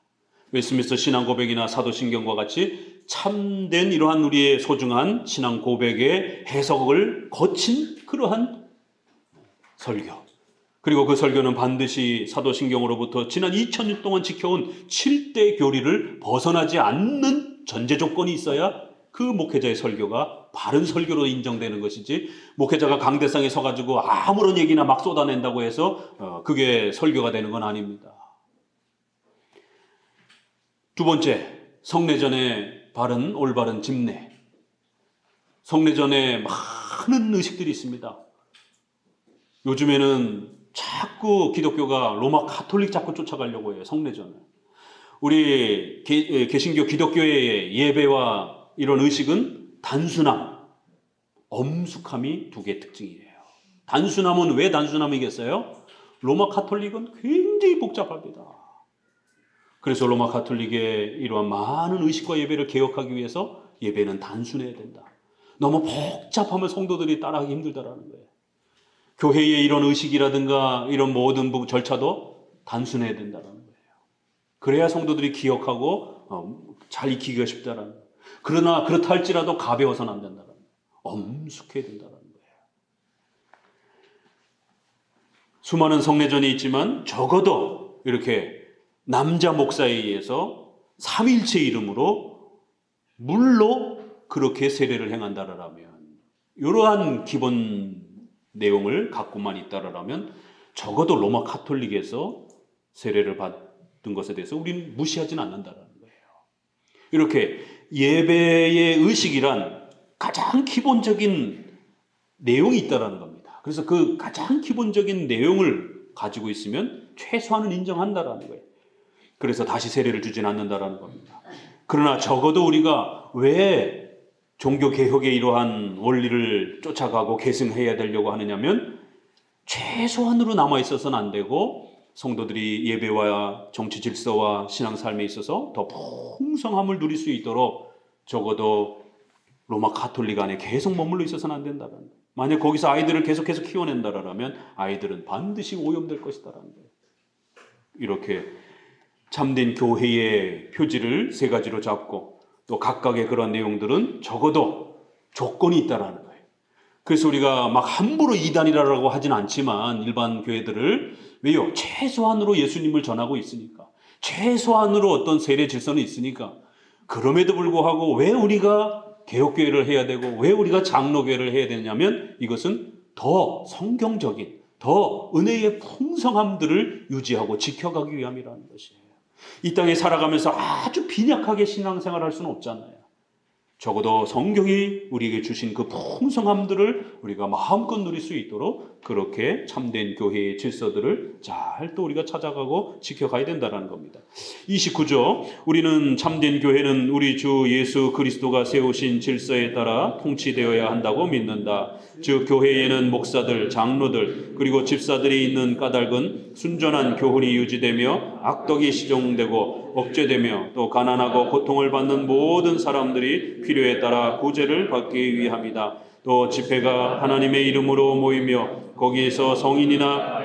웨스트민스터 신앙 고백이나 사도신경과 같이 참된 이러한 우리의 소중한 신앙 고백의 해석을 거친 그러한 설교, 그리고 그 설교는 반드시 사도신경으로부터 지난 2000년 동안 지켜온 7대 교리를 벗어나지 않는 전제 조건이 있어야 그 목회자의 설교가 바른 설교로 인정되는 것이지, 목회자가 강대상에 서가지고 아무런 얘기나 막 쏟아낸다고 해서 그게 설교가 되는 건 아닙니다. 두 번째, 성례전의 올바른 집례. 성례전에 많은 의식들이 있습니다. 요즘에는 자꾸 기독교가 로마 가톨릭 자꾸 쫓아가려고 해요. 성례전을. 우리 개신교 기독교의 예배와 이런 의식은 단순함, 엄숙함이 두 개의 특징이에요. 단순함은 왜 단순함이겠어요? 로마 가톨릭은 굉장히 복잡합니다. 그래서 로마 가톨릭의 이러한 많은 의식과 예배를 개혁하기 위해서 예배는 단순해야 된다. 너무 복잡하면 성도들이 따라하기 힘들다라는 거예요. 교회의 이런 의식이라든가 이런 모든 절차도 단순해야 된다는 거예요. 그래야 성도들이 기억하고 잘 익히기가 쉽다라는 거예요. 그러나 그렇다 할지라도 가벼워서는 안 된다는 거예요. 엄숙해야 된다는 거예요. 수많은 성례전이 있지만 적어도 이렇게 남자 목사에 의해서 삼위일체 이름으로 물로 그렇게 세례를 행한다라면, 이러한 기본 내용을 갖고만 있다라면 적어도 로마 가톨릭에서 세례를 받은 것에 대해서 우리는 무시하지는 않는다라는 거예요. 이렇게 예배의 의식이란 가장 기본적인 내용이 있다라는 겁니다. 그래서 그 가장 기본적인 내용을 가지고 있으면 최소한은 인정한다라는 거예요. 그래서 다시 세례를 주진 않는다라는 겁니다. 그러나 적어도 우리가 왜 종교개혁의 이러한 원리를 쫓아가고 계승해야 되려고 하느냐면, 최소한으로 남아있어서는 안 되고 성도들이 예배와 정치 질서와 신앙삶에 있어서 더 풍성함을 누릴 수 있도록 적어도 로마 가톨릭 안에 계속 머물러 있어서는 안 된다는 거예요. 만약 거기서 아이들을 계속해서 키워낸다라면 아이들은 반드시 오염될 것이다라는 거예요. 이렇게 참된 교회의 표지를 세 가지로 잡고 또 각각의 그런 내용들은 적어도 조건이 있다라는 거예요. 그래서 우리가 막 함부로 이단이라고 하진 않지만 일반 교회들을, 왜요? 최소한으로 예수님을 전하고 있으니까, 최소한으로 어떤 세례 질서는 있으니까. 그럼에도 불구하고 왜 우리가 개혁교회를 해야 되고 왜 우리가 장로교회를 해야 되냐면, 이것은 더 성경적인, 더 은혜의 풍성함들을 유지하고 지켜가기 위함이라는 것이에요. 이 땅에 살아가면서 아주 빈약하게 신앙생활을 할 수는 없잖아요. 적어도 성경이 우리에게 주신 그 풍성함들을 우리가 마음껏 누릴 수 있도록 그렇게 참된 교회의 질서들을 잘 또 우리가 찾아가고 지켜가야 된다는 겁니다. 29조, 우리는 참된 교회는 우리 주 예수 그리스도가 세우신 질서에 따라 통치되어야 한다고 믿는다. 즉 교회에는 목사들, 장로들, 그리고 집사들이 있는 까닭은 순전한 교훈이 유지되며 악덕이 시정되고 억제되며 또 가난하고 고통을 받는 모든 사람들이 필요에 따라 구제를 받기 위함이다. 또 집회가 하나님의 이름으로 모이며 거기에서 성인이나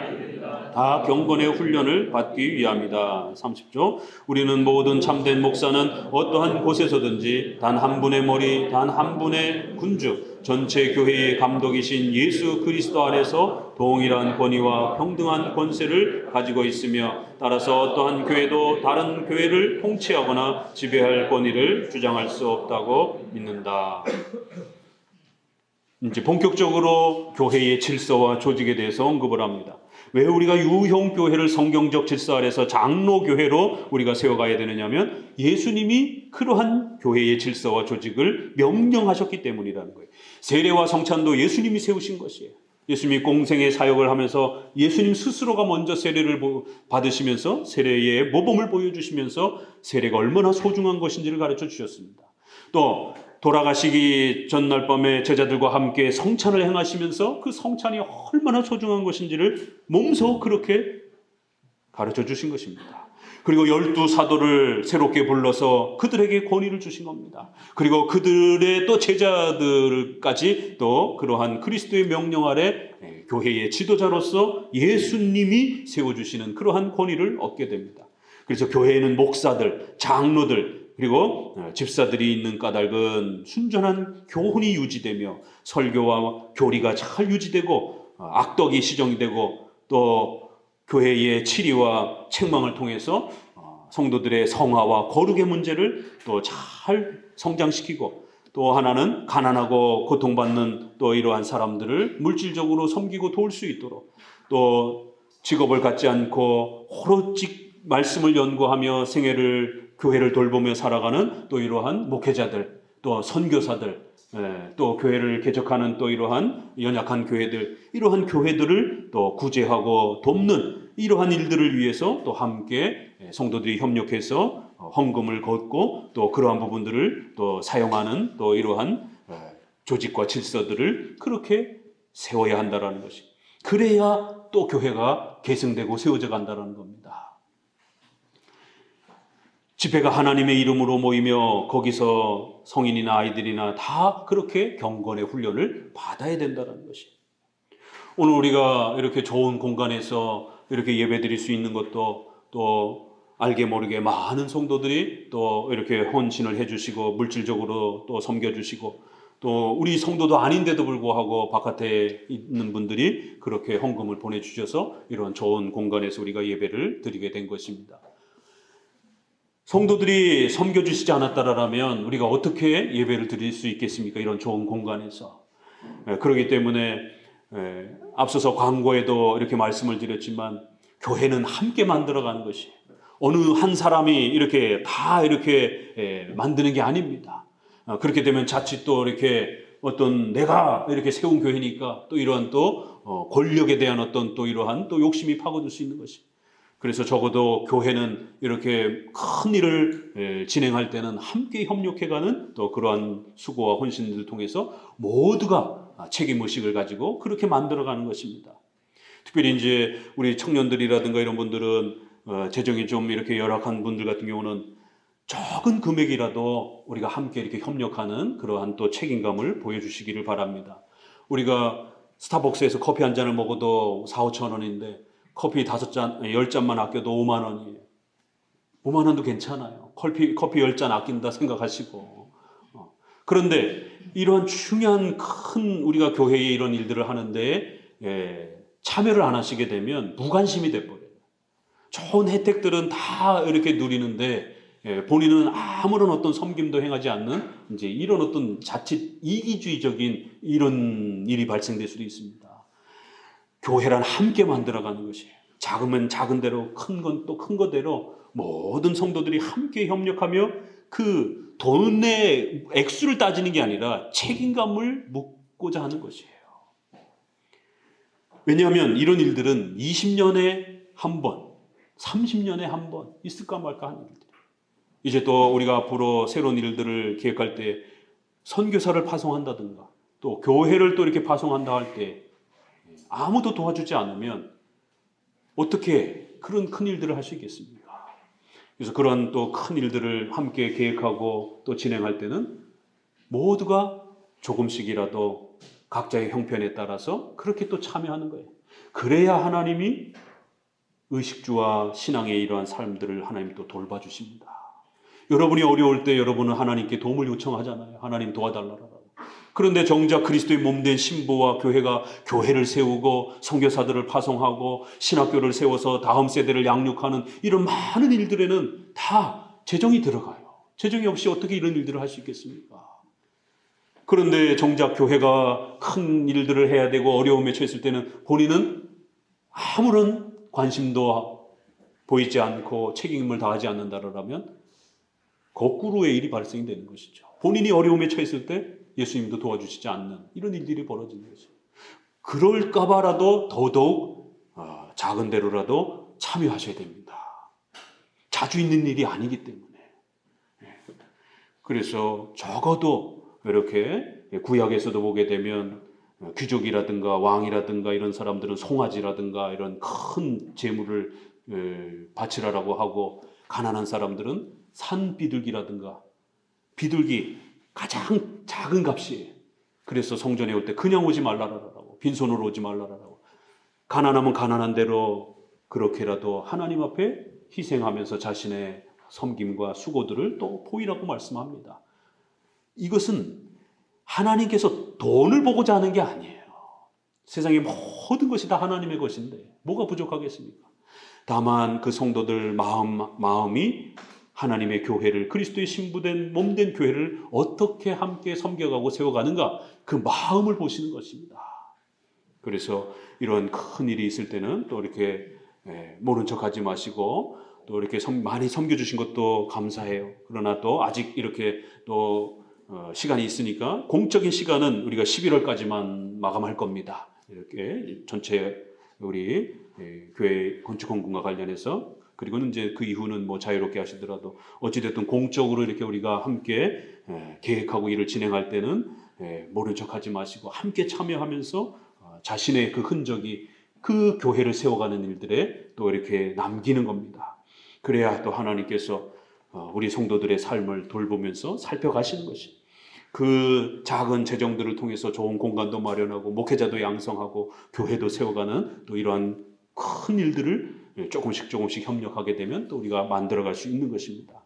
다 경건의 훈련을 받기 위함이다. 30조, 우리는 모든 참된 목사는 어떠한 곳에서든지 단 한 분의 머리, 단 한 분의 군주, 전체 교회의 감독이신 예수 그리스도 안에서 동일한 권위와 평등한 권세를 가지고 있으며, 따라서 어떠한 교회도 다른 교회를 통치하거나 지배할 권위를 주장할 수 없다고 믿는다. 이제 본격적으로 교회의 질서와 조직에 대해서 언급을 합니다. 왜 우리가 유형 교회를 성경적 질서 아래서 장로 교회로 우리가 세워가야 되느냐면 예수님이 그러한 교회의 질서와 조직을 명령하셨기 때문이라는 거예요. 세례와 성찬도 예수님이 세우신 것이에요. 예수님이 공생의 사역을 하면서 예수님 스스로가 먼저 세례를 받으시면서 세례의 모범을 보여주시면서 세례가 얼마나 소중한 것인지를 가르쳐 주셨습니다. 또 돌아가시기 전날 밤에 제자들과 함께 성찬을 행하시면서 그 성찬이 얼마나 소중한 것인지를 몸소 그렇게 가르쳐 주신 것입니다. 그리고 12 사도를 새롭게 불러서 그들에게 권위를 주신 겁니다. 그리고 그들의 또 제자들까지 또 그러한 그리스도의 명령 아래 교회의 지도자로서 예수님이 세워주시는 그러한 권위를 얻게 됩니다. 그래서 교회에는 목사들, 장로들, 그리고 집사들이 있는 까닭은 순전한 교훈이 유지되며 설교와 교리가 잘 유지되고 악덕이 시정이 되고 또 교회의 치리와 책망을 통해서 성도들의 성화와 거룩의 문제를 또 잘 성장시키고 또 하나는 가난하고 고통받는 또 이러한 사람들을 물질적으로 섬기고 도울 수 있도록 또 직업을 갖지 않고 오로지 말씀을 연구하며 생애를 교회를 돌보며 살아가는 또 이러한 목회자들 또 선교사들 또 교회를 개척하는 또 이러한 연약한 교회들 이러한 교회들을 또 구제하고 돕는 이러한 일들을 위해서 또 함께 성도들이 협력해서 헌금을 걷고 또 그러한 부분들을 또 사용하는 또 이러한 조직과 질서들을 그렇게 세워야 한다라는 것이 그래야 또 교회가 계승되고 세워져 간다는 겁니다. 집회가 하나님의 이름으로 모이며 거기서 성인이나 아이들이나 다 그렇게 경건의 훈련을 받아야 된다는 것이. 오늘 우리가 이렇게 좋은 공간에서 이렇게 예배드릴 수 있는 것도 또 알게 모르게 많은 성도들이 또 이렇게 헌신을 해주시고 물질적으로 또 섬겨주시고 또 우리 성도도 아닌데도 불구하고 바깥에 있는 분들이 그렇게 헌금을 보내주셔서 이런 좋은 공간에서 우리가 예배를 드리게 된 것입니다. 성도들이 섬겨주시지 않았다라면 우리가 어떻게 예배를 드릴 수 있겠습니까? 이런 좋은 공간에서. 그렇기 때문에 앞서서 광고에도 이렇게 말씀을 드렸지만 교회는 함께 만들어가는 것이 어느 한 사람이 이렇게 다 이렇게 만드는 게 아닙니다. 그렇게 되면 자칫 또 이렇게 어떤 내가 이렇게 세운 교회니까 또 이러한 또 권력에 대한 어떤 또 이러한 또 욕심이 파고들 수 있는 것이. 그래서 적어도 교회는 이렇게 큰 일을 진행할 때는 함께 협력해가는 또 그러한 수고와 헌신들을 통해서 모두가 책임의식을 가지고 그렇게 만들어가는 것입니다. 특별히 이제 우리 청년들이라든가 이런 분들은 재정이 좀 이렇게 열악한 분들 같은 경우는 적은 금액이라도 우리가 함께 이렇게 협력하는 그러한 또 책임감을 보여주시기를 바랍니다. 우리가 스타벅스에서 커피 한 잔을 먹어도 4-5천 원인데 커피 5잔, 10잔만 아껴도 5만 원이에요. 5만 원도 괜찮아요. 커피 10잔 아낀다 생각하시고. 그런데 이러한 중요한 큰 우리가 교회에 이런 일들을 하는데 참여를 안 하시게 되면 무관심이 돼버려요. 좋은 혜택들은 다 이렇게 누리는데 본인은 아무런 어떤 섬김도 행하지 않는 이제 이런 어떤 자칫 이기주의적인 이런 일이 발생될 수도 있습니다. 교회란 함께 만들어가는 것이에요. 작으면 작은 대로 큰 건 또 큰 거대로 모든 성도들이 함께 협력하며 그 돈의 액수를 따지는 게 아니라 책임감을 묻고자 하는 것이에요. 왜냐하면 이런 일들은 20년에 한 번, 30년에 한 번 있을까 말까 하는 일들이에요. 이제 또 우리가 앞으로 새로운 일들을 계획할 때 선교사를 파송한다든가 또 교회를 또 이렇게 파송한다 할 때 아무도 도와주지 않으면 어떻게 그런 큰 일들을 할 수 있겠습니까? 그래서 그런 또 큰 일들을 함께 계획하고 또 진행할 때는 모두가 조금씩이라도 각자의 형편에 따라서 그렇게 또 참여하는 거예요. 그래야 하나님이 의식주와 신앙의 이러한 삶들을 하나님 또 돌봐주십니다. 여러분이 어려울 때 여러분은 하나님께 도움을 요청하잖아요. 하나님 도와달라고. 그런데 정작 그리스도의 몸된 신부와 교회가 교회를 세우고 선교사들을 파송하고 신학교를 세워서 다음 세대를 양육하는 이런 많은 일들에는 다 재정이 들어가요. 재정이 없이 어떻게 이런 일들을 할 수 있겠습니까? 그런데 정작 교회가 큰 일들을 해야 되고 어려움에 처했을 때는 본인은 아무런 관심도 보이지 않고 책임을 다하지 않는다라면 거꾸로의 일이 발생이 되는 것이죠. 본인이 어려움에 처했을 때 예수님도 도와주시지 않는 이런 일들이 벌어지는 거죠. 그럴까 봐라도 더더욱 작은 대로라도 참여하셔야 됩니다. 자주 있는 일이 아니기 때문에. 그래서 적어도 이렇게 구약에서도 보게 되면 귀족이라든가 왕이라든가 이런 사람들은 송아지라든가 이런 큰 재물을 바치라라고 하고, 가난한 사람들은 산 비둘기라든가, 비둘기 가장 작은 값이에요. 그래서 성전에 올 때 그냥 오지 말라라고, 빈손으로 오지 말라라고. 가난하면 가난한 대로 그렇게라도 하나님 앞에 희생하면서 자신의 섬김과 수고들을 또 보이라고 말씀합니다. 이것은 하나님께서 돈을 보고자 하는 게 아니에요. 세상의 모든 것이 다 하나님의 것인데 뭐가 부족하겠습니까? 다만 그 성도들 마음이 하나님의 교회를, 그리스도의 신부된 몸된 교회를 어떻게 함께 섬겨가고 세워가는가, 그 마음을 보시는 것입니다. 그래서 이런 큰 일이 있을 때는 또 이렇게 모른 척하지 마시고, 또 이렇게 많이 섬겨주신 것도 감사해요. 그러나 또 아직 이렇게 또 시간이 있으니까 공적인 시간은 우리가 11월까지만 마감할 겁니다. 이렇게 전체 우리 교회 건축 헌금과 관련해서, 그리고는 이제 그 이후는 뭐 자유롭게 하시더라도 어찌됐든 공적으로 이렇게 우리가 함께 계획하고 일을 진행할 때는 모른 척하지 마시고 함께 참여하면서 자신의 그 흔적이 그 교회를 세워가는 일들에 또 이렇게 남기는 겁니다. 그래야 또 하나님께서 우리 성도들의 삶을 돌보면서 살펴가시는 것이, 그 작은 재정들을 통해서 좋은 공간도 마련하고 목회자도 양성하고 교회도 세워가는 또 이러한 큰 일들을 조금씩 협력하게 되면 또 우리가 만들어갈 수 있는 것입니다.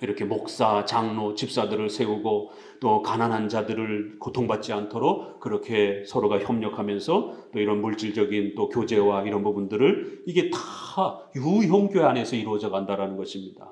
이렇게 목사, 장로, 집사들을 세우고 또 가난한 자들을 고통받지 않도록 그렇게 서로가 협력하면서 또 이런 물질적인 또 교제와 이런 부분들을, 이게 다 유형교회 안에서 이루어져 간다라는 것입니다.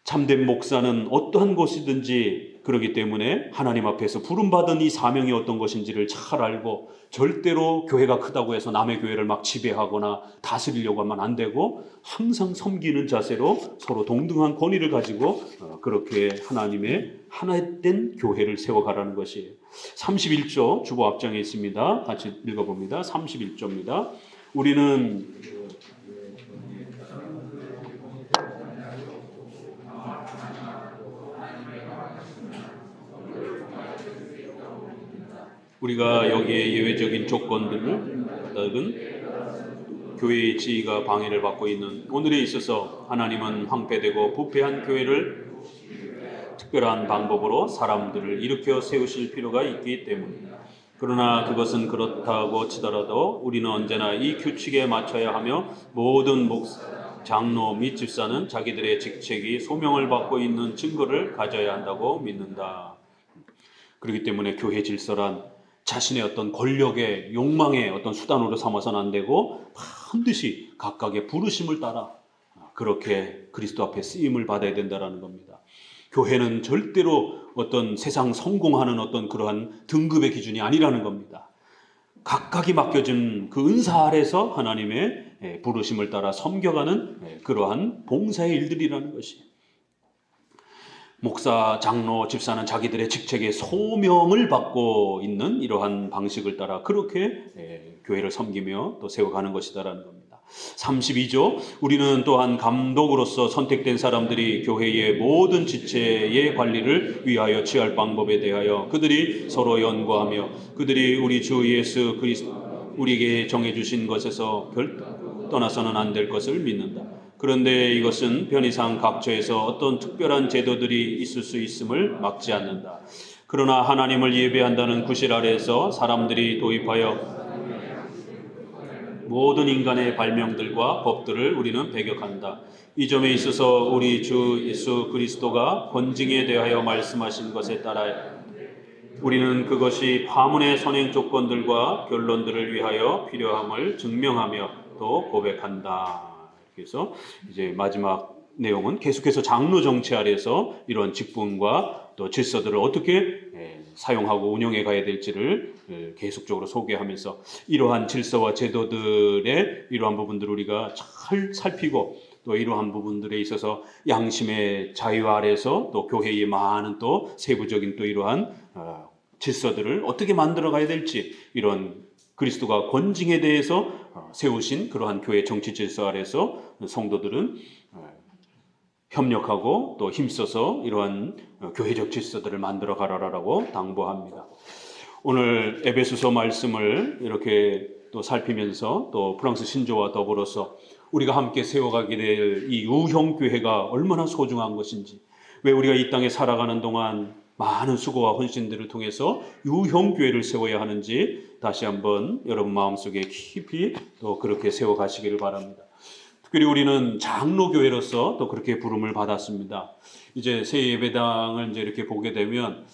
참된 목사는 어떠한 것이든지 그러기 때문에 하나님 앞에서 부름받은 이 사명이 어떤 것인지를 잘 알고, 절대로 교회가 크다고 해서 남의 교회를 막 지배하거나 다스리려고 하면 안 되고, 항상 섬기는 자세로 서로 동등한 권위를 가지고 그렇게 하나님의 하나된 교회를 세워가라는 것이에요. 31조 주보 앞장에 있습니다. 같이 읽어봅니다. 31조입니다. 우리는 우리가 여기에 예외적인 조건들을 교회의 지위가 방해를 받고 있는 오늘에 있어서 하나님은 황폐되고 부패한 교회를 특별한 방법으로 사람들을 일으켜 세우실 필요가 있기 때문입니다. 그러나 그것은 그렇다고 치더라도 우리는 언제나 이 규칙에 맞춰야 하며, 모든 목사, 장로 및 집사는 자기들의 직책이 소명을 받고 있는 증거를 가져야 한다고 믿는다. 그렇기 때문에 교회 질서란 자신의 어떤 권력의 욕망의 어떤 수단으로 삼아서는 안 되고, 반드시 각각의 부르심을 따라 그렇게 그리스도 앞에 쓰임을 받아야 된다는 겁니다. 교회는 절대로 어떤 세상 성공하는 어떤 그러한 등급의 기준이 아니라는 겁니다. 각각이 맡겨진 그 은사 아래서 하나님의 부르심을 따라 섬겨가는 그러한 봉사의 일들이라는 것이, 목사, 장로, 집사는 자기들의 직책의 소명을 받고 있는 이러한 방식을 따라 그렇게 교회를 섬기며 또 세워가는 것이다라는 겁니다. 32조, 우리는 또한 감독으로서 선택된 사람들이 교회의 모든 지체의 관리를 위하여 취할 방법에 대하여 그들이 서로 연구하며 그들이 우리 주 예수 그리스도 우리에게 정해주신 것에서 떠나서는 안 될 것을 믿는다. 그런데 이것은 편의상 각처에서 어떤 특별한 제도들이 있을 수 있음을 막지 않는다. 그러나 하나님을 예배한다는 구실 아래에서 사람들이 도입하여 모든 인간의 발명들과 법들을 우리는 배격한다. 이 점에 있어서 우리 주 예수 그리스도가 권징에 대하여 말씀하신 것에 따라 우리는 그것이 파문의 선행 조건들과 결론들을 위하여 필요함을 증명하며 또 고백한다. 그래서 이제 마지막 내용은 계속해서 장로 정치 아래에서 이런 직분과 또 질서들을 어떻게 사용하고 운영해 가야 될지를 계속적으로 소개하면서 이러한 질서와 제도들의 이러한 부분들을 우리가 잘 살피고 또 이러한 부분들에 있어서 양심의 자유 아래에서 또 교회의 많은 또 세부적인 또 이러한 질서들을 어떻게 만들어 가야 될지 이런 그리스도가 권징에 대해서 세우신 그러한 교회 정치 질서 아래에서 성도들은 협력하고 또 힘써서 이러한 교회적 질서들을 만들어 가라라고 당부합니다. 오늘 에베소서 말씀을 이렇게 또 살피면서 또 프랑스 신조와 더불어서 우리가 함께 세워가게 될 이 유형교회가 얼마나 소중한 것인지, 왜 우리가 이 땅에 살아가는 동안 많은 수고와 헌신들을 통해서 유형교회를 세워야 하는지 다시 한번 여러분 마음속에 깊이 또 그렇게 세워가시기를 바랍니다. 특별히 우리는 장로교회로서 또 그렇게 부름을 받았습니다. 이제 새 예배당을 이제 이렇게 보게 되면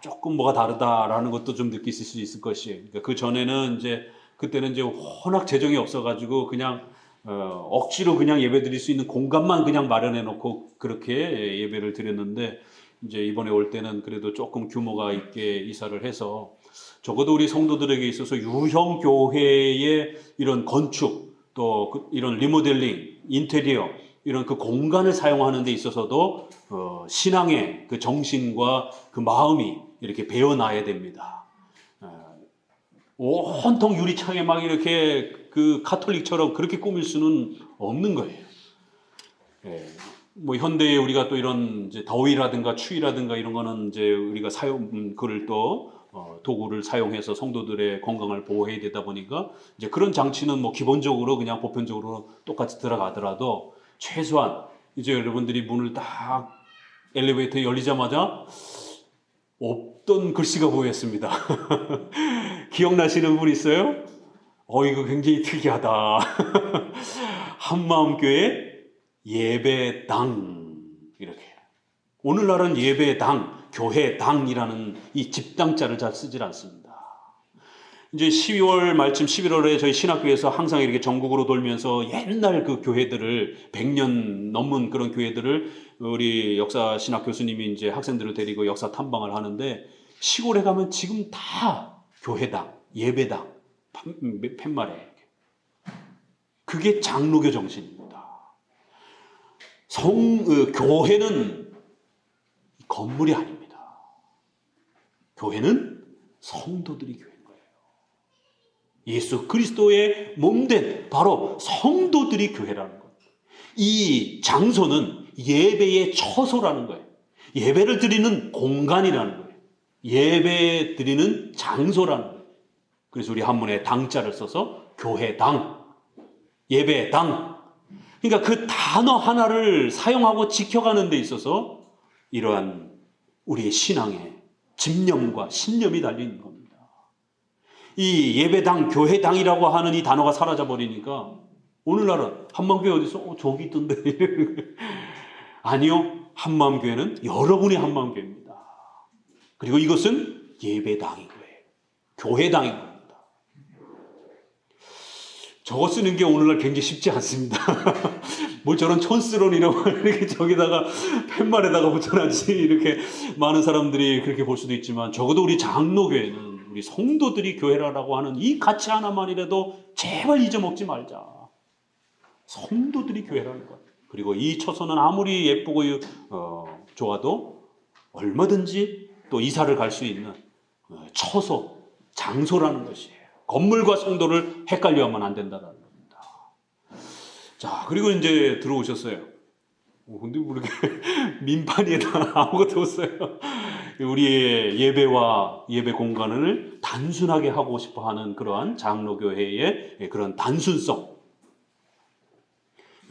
조금 뭐가 다르다라는 것도 좀 느끼실 수 있을 것이에요. 그러니까 그 전에는 그때는 이제 워낙 재정이 없어가지고 그냥 억지로 그냥 예배 드릴 수 있는 공간만 그냥 마련해 놓고 그렇게 예배를 드렸는데, 이제 이번에 올 때는 그래도 조금 규모가 있게 이사를 해서 적어도 우리 성도들에게 있어서 유형 교회의 이런 건축 또 이런 리모델링, 인테리어 이런 그 공간을 사용하는 데 있어서도 신앙의 그 정신과 그 마음이 이렇게 배어나야 됩니다. 온통 유리창에 막 이렇게 그 카톨릭처럼 그렇게 꾸밀 수는 없는 거예요. 뭐 현대에 우리가 또 이런 이제 더위라든가 추위라든가 이런 거는 이제 우리가 그를 또 도구를 사용해서 성도들의 건강을 보호해야 되다 보니까 이제 그런 장치는 뭐 기본적으로 그냥 보편적으로 똑같이 들어가더라도 최소한 이제 여러분들이 문을 딱 엘리베이터 열리자마자 없던 글씨가 보였습니다. 기억나시는 분 있어요? 이거 굉장히 특이하다. 한마음교회 예배당 이렇게. 오늘날은 예배당, 교회당이라는 이 집당자를 잘 쓰질 않습니다. 이제 12월 말쯤 11월에 저희 신학교에서 항상 이렇게 전국으로 돌면서 옛날 그 교회들을 100년 넘은 그런 교회들을 우리 역사 신학 교수님이 이제 학생들을 데리고 역사 탐방을 하는데, 시골에 가면 지금 다 교회당, 예배당, 팻말에 그게 장로교 정신입니다. 교회는 건물이 아닙니다. 교회는 성도들이 교회인 거예요. 예수 그리스도의 몸된 바로 성도들이 교회라는 거예요. 이 장소는 예배의 처소라는 거예요. 예배를 드리는 공간이라는 거예요. 예배 드리는 장소라는 거예요. 그래서 우리 한문에 당자를 써서 교회당, 예배당. 그러니까 그 단어 하나를 사용하고 지켜가는 데 있어서 이러한 우리의 신앙의 집념과 신념이 달린 겁니다. 이 예배당, 교회당이라고 하는 이 단어가 사라져 버리니까 오늘날은 한마음교회 어디서 저기 있던데 아니요, 한마음교회는 여러분의 한마음교회입니다. 그리고 이것은 예배당인 거예요. 교회당인 겁니다. 저거 쓰는 게 오늘날 굉장히 쉽지 않습니다. 뭐 저런 촌스러운 이런 걸 이렇게 저기다가 팻말에다가 붙여놨지 이렇게 많은 사람들이 그렇게 볼 수도 있지만, 적어도 우리 장로교회는 우리 성도들이 교회라고 하는 이 가치 하나만이라도 제발 잊어먹지 말자. 성도들이 교회라는 것. 그리고 이 처소는 아무리 예쁘고 좋아도 얼마든지 또 이사를 갈 수 있는 처소, 장소라는 것이에요. 건물과 성도를 헷갈려하면 안 된다는 겁니다. 자, 그리고 이제 들어오셨어요. 근데 뭐 이렇게 민판에다 아무것도 없어요. 우리의 예배와 예배 공간을 단순하게 하고 싶어 하는 그러한 장로교회의 그런 단순성.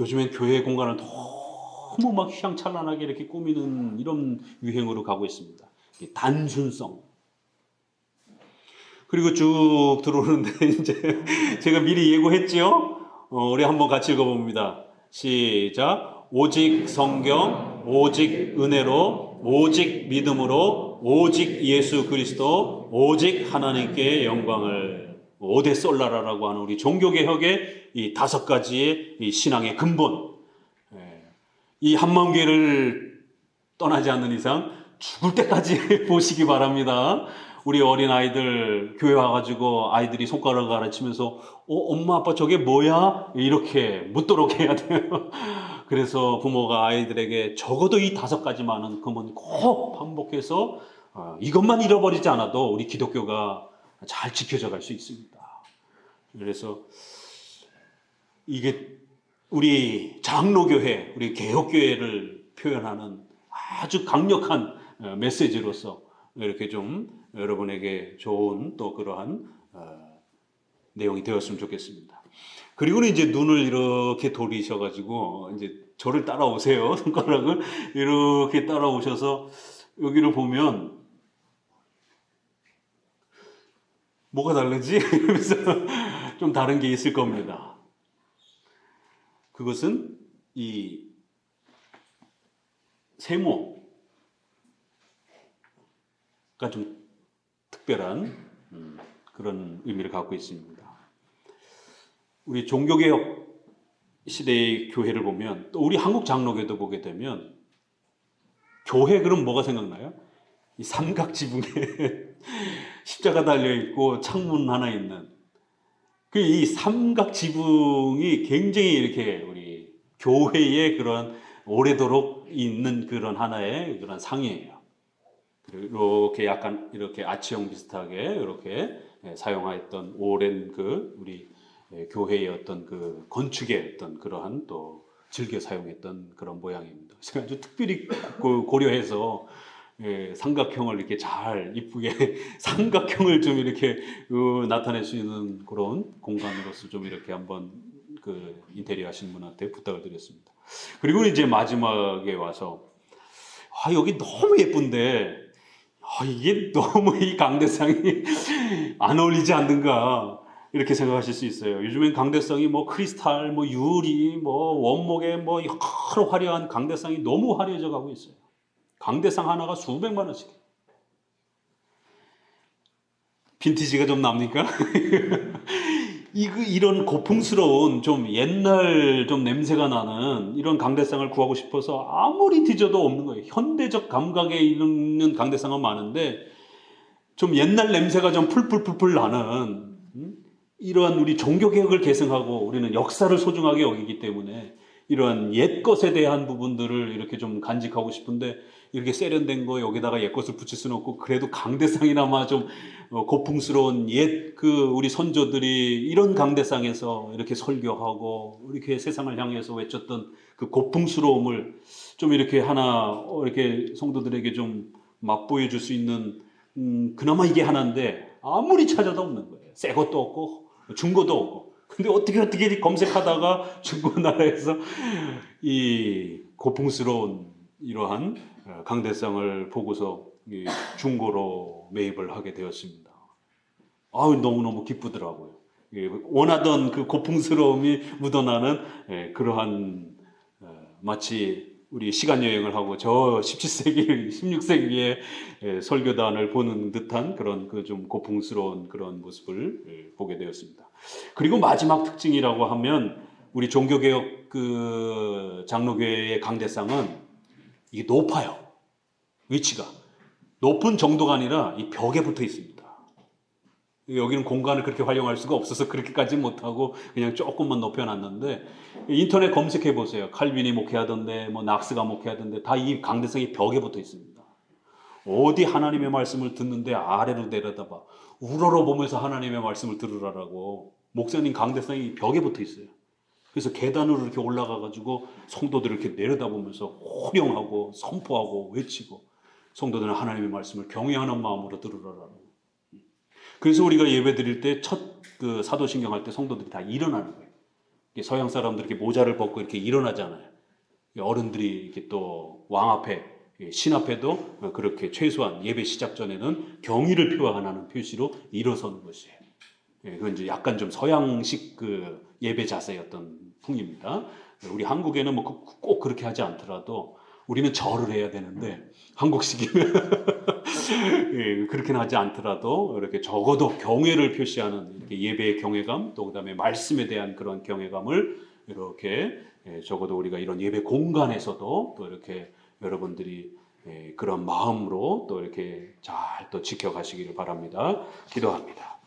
요즘엔 교회 공간을 너무 막 휘황찬란하게 이렇게 꾸미는 이런 유행으로 가고 있습니다. 단순성. 그리고 쭉 들어오는데 이제 제가 미리 예고했지요. 우리 한번 같이 읽어봅니다. 시작. 오직 성경, 오직 은혜로, 오직 믿음으로, 오직 예수 그리스도, 오직 하나님께 영광을. 오데솔라라라고 하는 우리 종교개혁의 이 5가지의 이 신앙의 근본. 이 한마음교회를 떠나지 않는 이상 죽을 때까지 보시기 바랍니다. 우리 어린 아이들 교회 와가지고 아이들이 손가락을 가르치면서 엄마 아빠 저게 뭐야? 이렇게 묻도록 해야 돼요. 그래서 부모가 아이들에게 적어도 이 5가지만은 꼭 반복해서 이것만 잃어버리지 않아도 우리 기독교가 잘 지켜져 갈 수 있습니다. 그래서 이게 우리 장로교회, 우리 개혁교회를 표현하는 아주 강력한 메시지로서 이렇게 좀 여러분에게 좋은 또 그러한 내용이 되었으면 좋겠습니다. 그리고는 이제 눈을 이렇게 돌리셔가지고 이제 저를 따라오세요. 손가락을 이렇게 따라오셔서 여기를 보면 뭐가 다르지? 이러면서 좀 다른 게 있을 겁니다. 그것은 이 세모가 좀 특별한 그런 의미를 갖고 있습니다. 우리 종교개혁 시대의 교회를 보면 또 우리 한국 장로교도 보게 되면 교회 그럼 뭐가 생각나요? 이 삼각 지붕에 십자가 달려 있고 창문 하나 있는 이 삼각 지붕이 굉장히 이렇게 우리 교회의 그런 오래도록 있는 그런 하나의 그런 상이에요. 이렇게 약간 이렇게 아치형 비슷하게 이렇게 사용하였던 오랜 그 우리 교회의 어떤 그 건축의 어떤 그러한 또 즐겨 사용했던 그런 모양입니다. 제가 아주 특별히 고려해서 삼각형을 이렇게 잘 이쁘게 삼각형을 좀 이렇게 나타낼 수 있는 그런 공간으로서 좀 이렇게 한번 그 인테리어 하신 분한테 부탁을 드렸습니다. 그리고 이제 마지막에 와서 여기 너무 예쁜데 이게 너무 이 강대상이 안 어울리지 않는가 이렇게 생각하실 수 있어요. 요즘엔 강대상이 뭐 크리스탈, 뭐 유리, 뭐 원목에 뭐 여러 화려한 강대상이 너무 화려해져 가고 있어요. 강대상 하나가 수백만 원씩. 빈티지가 좀 납니까? 이런 고풍스러운 좀 옛날 좀 냄새가 나는 이런 강대상을 구하고 싶어서 아무리 뒤져도 없는 거예요. 현대적 감각에 있는 강대상은 많은데 좀 옛날 냄새가 좀 풀풀풀풀 나는 이러한 우리 종교개혁을 계승하고 우리는 역사를 소중하게 여기기 때문에 이러한 옛 것에 대한 부분들을 이렇게 좀 간직하고 싶은데 이렇게 세련된 거 여기다가 옛 것을 붙일 수는 없고 그래도 강대상이나마 좀 고풍스러운 옛 우리 선조들이 이런 강대상에서 이렇게 설교하고 이렇게 세상을 향해서 외쳤던 그 고풍스러움을 좀 이렇게 하나 이렇게 성도들에게 좀 맛보여 줄 수 있는 그나마 이게 하나인데 아무리 찾아도 없는 거예요. 새 것도 없고 중고도 없고. 근데 어떻게 검색하다가 중고 나라에서 이 고풍스러운 이러한 강대상을 보고서 중고로 매입을 하게 되었습니다. 너무너무 기쁘더라고요. 원하던 그 고풍스러움이 묻어나는 그러한 마치 우리 시간여행을 하고 저 17세기, 16세기의 설교단을 보는 듯한 그런 그 좀 고풍스러운 그런 모습을 보게 되었습니다. 그리고 마지막 특징이라고 하면 우리 종교개혁 그 장로교회의 강대상은 이게 높아요. 위치가. 높은 정도가 아니라 이 벽에 붙어 있습니다. 여기는 공간을 그렇게 활용할 수가 없어서 그렇게까지 못하고 그냥 조금만 높여놨는데 인터넷 검색해 보세요. 칼빈이 목회하던데 뭐 낙스가 목회하던데 다 이 강대상이 벽에 붙어 있습니다. 어디 하나님의 말씀을 듣는데 아래로 내려다봐 우러러 보면서 하나님의 말씀을 들으라고 목사님 강대상이 벽에 붙어 있어요. 그래서 계단으로 이렇게 올라가 가지고 성도들을 이렇게 내려다보면서 호령하고 선포하고 외치고 성도들은 하나님의 말씀을 경외하는 마음으로 들으라고. 그래서 우리가 예배 드릴 때 첫 그 사도신경 할 때 성도들이 다 일어나는 거예요. 서양 사람들 이렇게 모자를 벗고 이렇게 일어나잖아요. 어른들이 이렇게 또 왕 앞에 신 앞에도 그렇게 최소한 예배 시작 전에는 경의를 표하는 표시로 일어서는 것이에요. 그건 이제 약간 좀 서양식 그 예배 자세였던 풍입니다. 우리 한국에는 뭐 꼭 그렇게 하지 않더라도 우리는 절을 해야 되는데 한국식이면 예, 그렇게는 하지 않더라도 이렇게 적어도 경외를 표시하는 이렇게 예배의 경외감, 또 그다음에 말씀에 대한 그런 경외감을 이렇게 적어도 우리가 이런 예배 공간에서도 또 이렇게 여러분들이 그런 마음으로 또 이렇게 잘 또 지켜가시기를 바랍니다. 기도합니다.